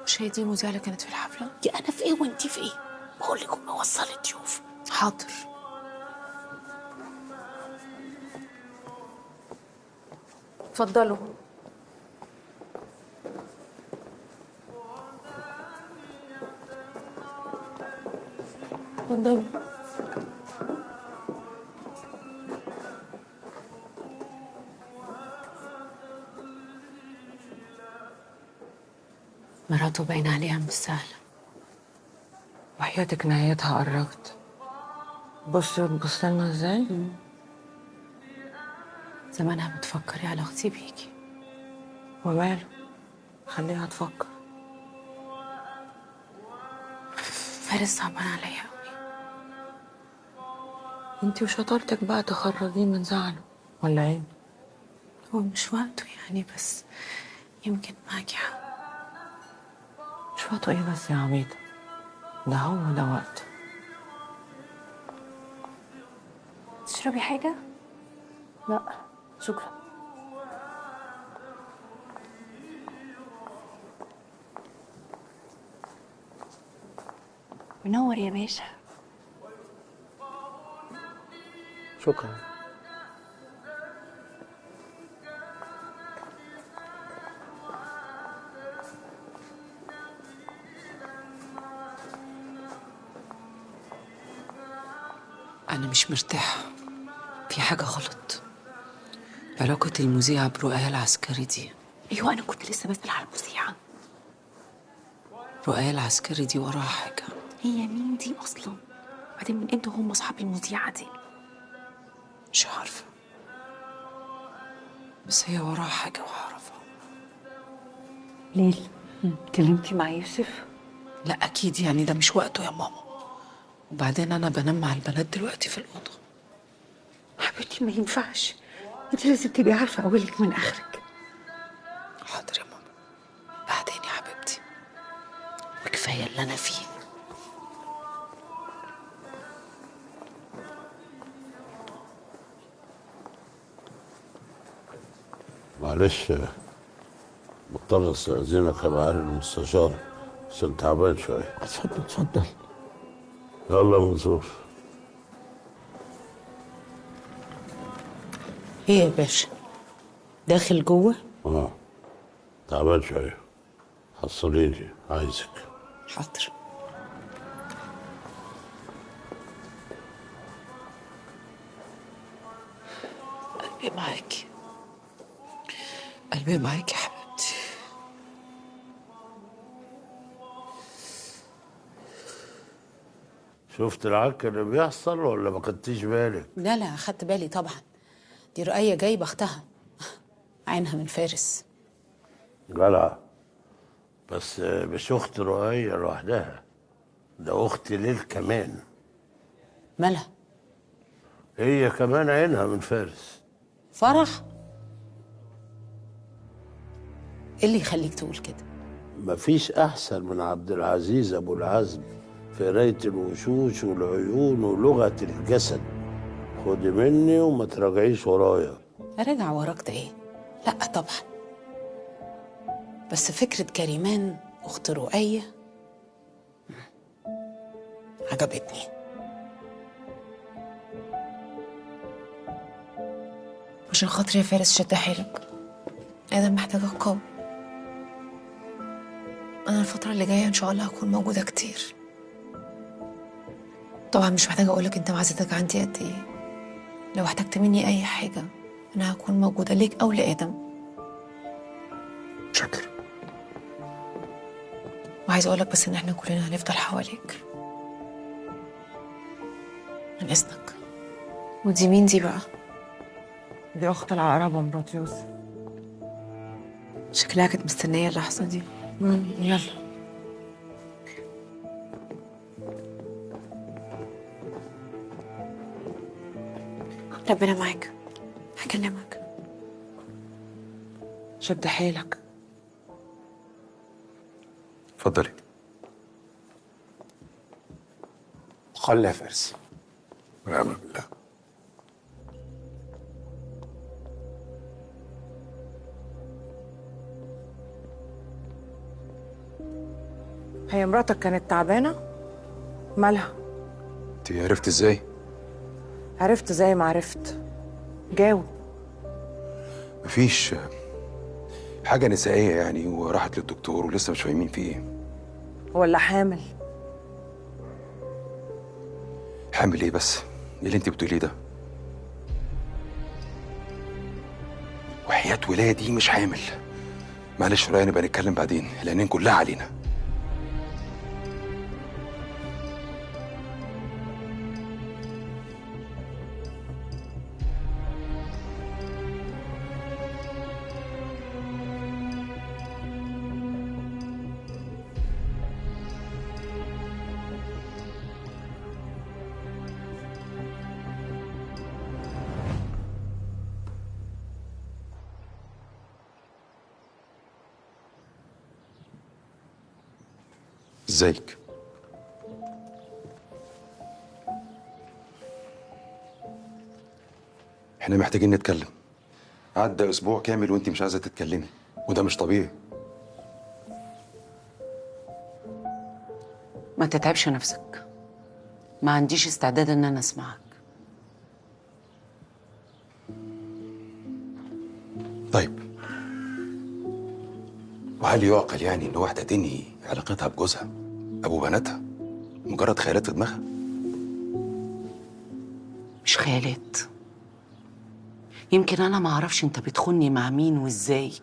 مش هي دي المذيعة اللي كانت في الحفلة؟ يا أنا في إيه وأنتي في إيه؟ بقول لك أمي وصلت ضيوف. حاضر. اتفضلوا. اتفضلوا. مراته باين عليها مش سهلة. وحياتك نهايتها قربت. بصي وتبص لنا ازاي؟ زمانها بتفكر يا علاقتي بيكي. وماله؟ خليها تفكر. فارس صعبان عليا قوي. انتي وشطارتك بقى تخرجيه من زعله ولا ايه؟ هو مش وقته يعني، بس يمكن معاكي حق. مش وقته ايه بس يا عبيطة؟ ده وقته. تشربي حاجة؟ لا شكرا. منور يا باشا. شكرا. أنا مش مرتاحة، في حاجة غلط. علاقة المذيعة برؤية العسكري دي؟ ايوه انا كنت لسه بسأل على المذيعة. رؤية العسكري دي وراها حاجة. هي مين دي اصلا؟ بعدين من امتى هم اصحاب المذيعة دي؟ مش عارفة، بس هي وراها حاجة وهعرفها. ليل، كلمتي مع يوسف؟ لا أكيد، يعني ده مش وقته يا ماما. وبعدين أنا بنام مع البنات دلوقتي في الأوضة. حبيبتي ما ينفعش، انت لازم تبقي عارفة أولك من آخرك. حاضر يا ماما، بعدين يا حبيبتي، وكفاية اللي أنا فيه. معلش مضطر استأذنك يا معالي المستشار عشان تعبان شوية. اتفضل اتفضل. يلا يا منصور. ايه يا باشا؟ داخل جوه؟ تعبان شوية، حصليني عايزك. حاضر. قلبي معاكي، قلبي معاكي يا حبيبتي. شفت العك اللي بيحصل ولا ما خدتيش بالك؟ لا لا، اخدت بالي طبعا. دي رؤية جايبة اختها، عينها من فارس. جدع، بس مش اخت رؤية لوحدها، ده اخت ليل كمان. مالها؟ هي كمان عينها من فارس. فرح؟ ايه اللي يخليك تقول كده؟ مفيش احسن من عبد العزيز ابو العزم في قرايه الوشوش والعيون ولغه الجسد. خدي مني وما تراجعيش ورايا. اراجع وراك ده ايه؟ لا طبعا، بس فكرة كريمان اخت رؤية عجبتني. عشان خاطري يا فارس شد حيلك، ادم محتاجة قوي. انا الفترة اللي جاية ان شاء الله هكون موجودة كتير. طبعا مش محتاجة اقولك انت معزتك عندي قد ايه. لو احتجت مني اي حاجة انا هكون موجودة ليك او لادم. شكرا. وعايزة اقولك بس ان احنا كلنا هنفضل حواليك. من اذنك. ودي مين دي بقى؟ دي أخت العقربة مرات يوسف. شكلها كانت مستنية اللحظة دي. يلا. ربنا معاك، هكلمك. شد حيلك. اتفضلي. قل يا فارس. ونعم بالله. هي مراتك كانت تعبانة؟ مالها؟ انت عرفت ازاي؟ عرفت زي ما عرفت. جاوب. مفيش حاجة نسائية يعني، وراحت للدكتور ولسه مش فاهمين في ايه. ولا حامل؟ حامل ايه بس؟ ايه اللي انت بتقوليه ده؟ وحياة ولادي مش حامل. معلش رأيي نبقى نتكلم بعدين، العينين كلها علينا. ازيك؟ احنا محتاجين نتكلم. عدى اسبوع كامل وانت مش عايزه تتكلمي، وده مش طبيعي. ما تتعبش نفسك، ما عنديش استعداد ان انا اسمعك. طيب، وهل يعقل يعني ان واحده تنهي علاقتها بجوزها ابو بناتها مجرد خيالات في دماغها؟ مش خيالات، يمكن انا ما اعرفش انت بتخوني مع مين وازاي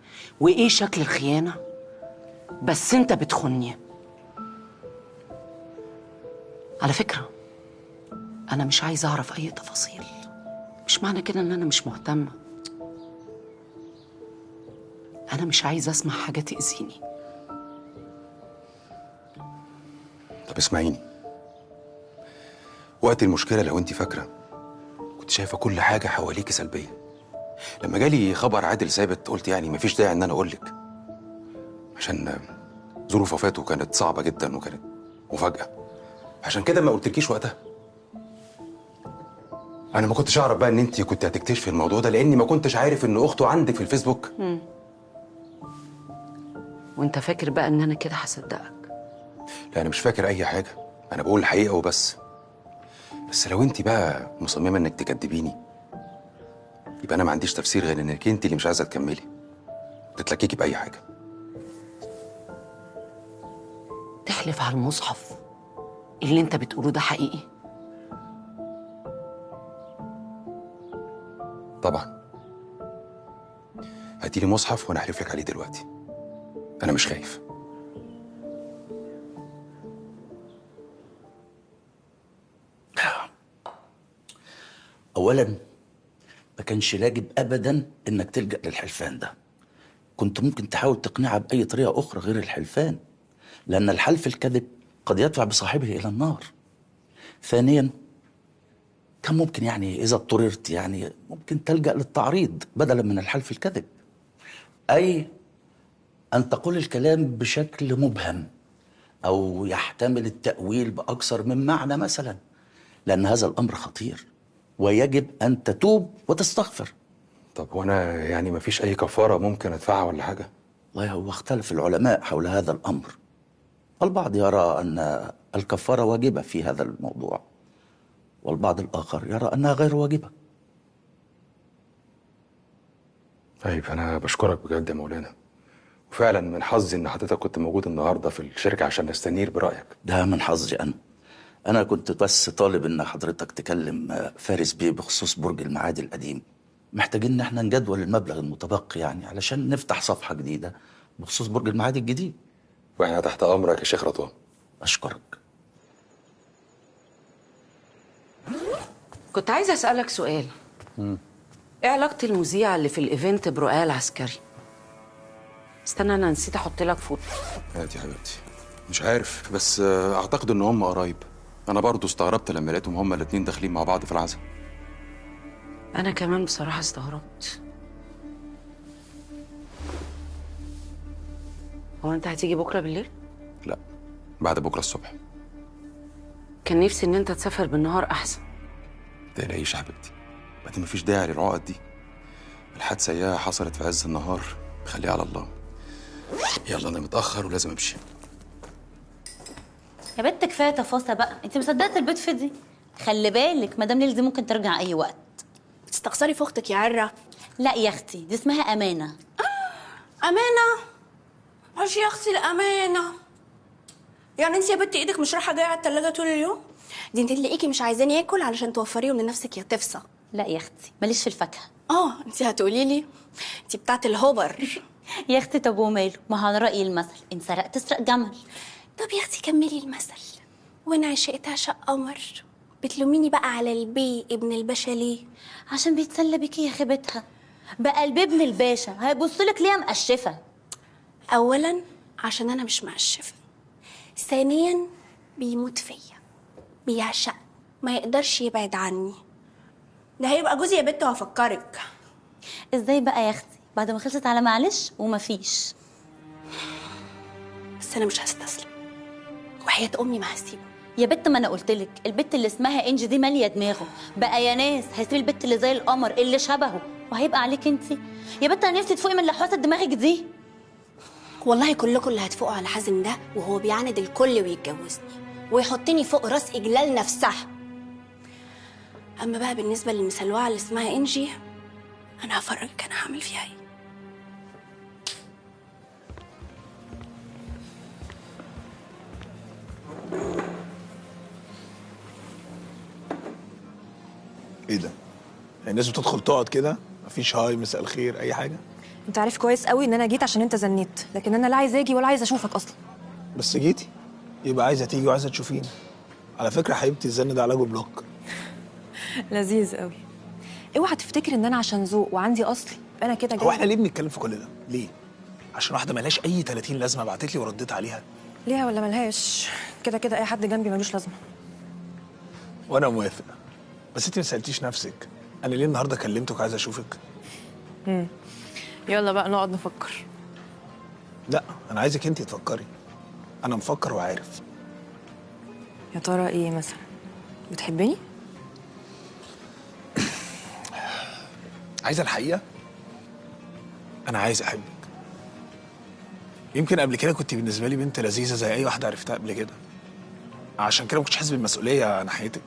وايه شكل الخيانه، بس انت بتخوني. على فكره انا مش عايزه اعرف اي تفاصيل، مش معنى كده ان انا مش مهتمه. انا مش عايزه اسمع حاجه تاذيني. طب اسمعيني، وقت المشكله لو انت فاكره كنت شايفه كل حاجه حواليكي سلبيه. لما جالي خبر عادل ثابت قلت يعني مفيش داعي ان انا اقول لك، عشان ظروف وفاته كانت صعبه جدا وكانت مفاجاه. عشان كده ما قلتلكيش وقتها. انا ما كنتش اعرف بقى ان انت كنت هتكتشفي الموضوع ده، لاني ما كنتش عارف ان اخته عندك في الفيسبوك. وانت فاكر بقى ان انا كده هصدقك؟ لا انا مش فاكر اي حاجه، انا بقول الحقيقه وبس. بس لو انت بقى مصممه انك تكدبيني، يبقى انا ما عنديش تفسير غير انك انت اللي مش عايزه تكملي، تتلككي باي حاجه. تحلف على المصحف اللي انت بتقوله ده حقيقي؟ طبعا. هاتيلي مصحف وانا احلف لك عليه دلوقتي. انا مش خايف. اولا ما كانش يجب ابدا انك تلجا للحلفان ده. كنت ممكن تحاول تقنعها باي طريقه اخرى غير الحلفان، لان الحلف الكذب قد يدفع بصاحبه الى النار. ثانيا كان ممكن يعني اذا اضطررت يعني ممكن تلجا للتعريض بدلا من الحلف الكذب، اي ان تقول الكلام بشكل مبهم او يحتمل التاويل باكثر من معنى مثلا، لان هذا الامر خطير ويجب ان تتوب وتستغفر. طب وانا يعني ما فيش اي كفاره ممكن ادفعها ولا حاجه؟ والله هو اختلف العلماء حول هذا الامر. البعض يرى ان الكفاره واجبه في هذا الموضوع، والبعض الاخر يرى انها غير واجبه. طيب انا بشكرك بجد يا مولانا، وفعلا من حظي ان حضرتك كنت موجود النهارده في الشركه عشان نستنير برايك. ده من حظي انا كنت بس طالب ان حضرتك تكلم فارس بيه بخصوص برج المعادي القديم. محتاجين ان احنا نجدول المبلغ المتبقي يعني علشان نفتح صفحه جديده بخصوص برج المعادي الجديد. واحنا تحت امرك يا شيخ رضوان. اشكرك. كنت عايزه اسالك سؤال. ايه علاقه المذيعه اللي في الايفنت برؤية العسكري؟ استنى انا نسيت احط لك فوتو. هاتي يا حبيبتي. مش عارف، بس اعتقد ان هم قرايب. انا برضو استغربت لما لقيتهم هما الاتنين داخلين مع بعض في العزاء. انا كمان بصراحه استغربت. هو انت هتيجي بكره بالليل؟ لا، بعد بكره الصبح. كان نفسي ان انت تسافر بالنهار احسن. ما تقلقيش يا حبيبتي، بعدين مفيش داعي للعقد دي. الحادثه اياها حصلت في عز النهار، خليها على الله. يلا انا متاخر ولازم امشي. يا بنت كفايه تفاصيل بقى، انت مصدقه البيت فضي؟ خلي بالك مدام ليلى دي ممكن ترجع اي وقت. تستخسري في اختك يا عره. لا يا اختي، دي اسمها امانه. امانه؟ مش يا اختي الامانه. يعني انت يا بنتي ايدك مش رايحه جايه على التلاجه طول اليوم؟ دي انت تلاقيكي مش عايزاني ياكل علشان توفريهم لنفسك يا تفصى. لا يا اختي ماليش في الفاكهه. انت هتقولي لي انت بتاعت الهوبر. يا اختي طب وماله، ما هو على راي المثل ان سرقت تسرق جمل. طب يا اختي كملي المثل. وانا عشقت عشق قمر، بتلوميني بقى على البي ابن الباشا ليه؟ عشان بيتسلى بيكي يا خيبتها. بقى البي ابن الباشا هيبص لك ليه مقشفه؟ اولا عشان انا مش مقشفه، ثانيا بيموت فيا، بيعشق، ما يقدرش يبعد عني. ده هيبقى جوزي يا بنت وهفكرك. ازاي بقى يا اختي بعد ما خلصت على معلش ومفيش؟ بس انا مش هستسلم، وحياة امي ما هسيبه. يا بت ما انا قلت لك البت اللي اسمها انجي دي ماليه دماغه بقى يا ناس. هيسيب البت اللي زي القمر اللي شبهه وهيبقى عليك انت؟ يا بت انا نفسي تفوقي من لحوسه دماغك دي. والله كلكم اللي هتفوقوا على حازم ده وهو بيعاند الكل ويتجوزني ويحطني فوق راس اجلال نفسها. اما بقى بالنسبه للمسلوعه اللي اسمها انجي، انا هفرجك انا هعمل فيها ايه. ايه ده؟ الناس بتدخل تقعد كده مفيش هاي مساء الخير اي حاجه؟ انت عارف كويس قوي ان انا جيت عشان انت زنيت، لكن انا لا عايزه اجي ولا عايزه اشوفك اصلا. بس جيتي يبقى عايزه تيجي وعايزه تشوفيني. على فكره حبيبتي الزن ده علاجه بلوك. لذيذ قوي. اوعى تفتكر ان انا عشان ذوق وعندي اصل انا كده جاي. هو احنا ليه بنتكلم في كل ده؟ ليه؟ عشان واحده ملهاش اي 30 لازمه بعتت لي ورديت عليها؟ ليها ولا ملهاش، كده كده اي حد جنبي ملوش لازمه. وانا موافق، بس انت ما سالتيش نفسك انا ليه النهارده كلمتك وعايز اشوفك؟ يلا بقى نقعد نفكر. لا انا عايزك انت تفكري. انا مفكر وعارف. يا ترى ايه مثلا؟ بتحبني؟ عايزه الحقيقه؟ انا عايز احبك. يمكن قبل كده كنت بالنسبه لي بنت لذيذه زي اي واحده عرفتها قبل كده، عشان كده ما كنتش حاسس بالمسؤوليه ناحيتك.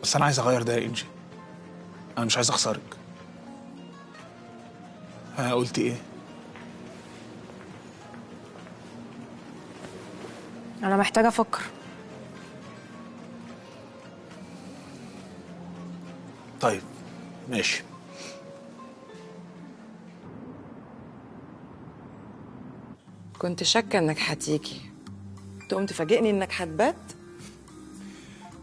بس انا عايز اغير ده يا انجي. انا مش عايز اخسرك. ها قلت ايه؟ انا محتاجه افكر. طيب ماشي. كنت شاكه انك هتيجي، تقوم تفاجئني انك هتبات.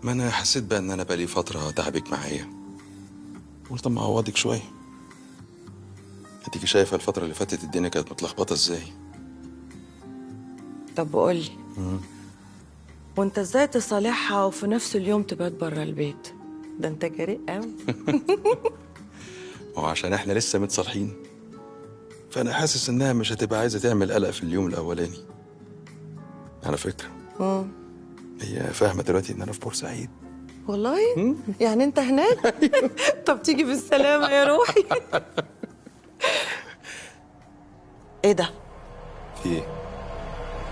ما انا حسيت بقى ان انا بقالي فتره تعبك معايا، قلت اما اعوضك شويه. اديكي شايفه الفتره اللي فاتت الدنيا كانت متلخبطه ازاي. طب قولي، وانت ازاي تصالحها وفي نفس اليوم تبات بره البيت؟ ده انت جريء قوي. هو عشان احنا لسه متصالحين، فانا حاسس انها مش هتبقى عايزه تعمل قلق في اليوم الاولاني. على فكره هي فاهمه دلوقتي ان انا في بورسعيد. والله؟ يعني انت هناك؟ طب تيجي بالسلامه يا روحي. ايه ده؟ في ايه؟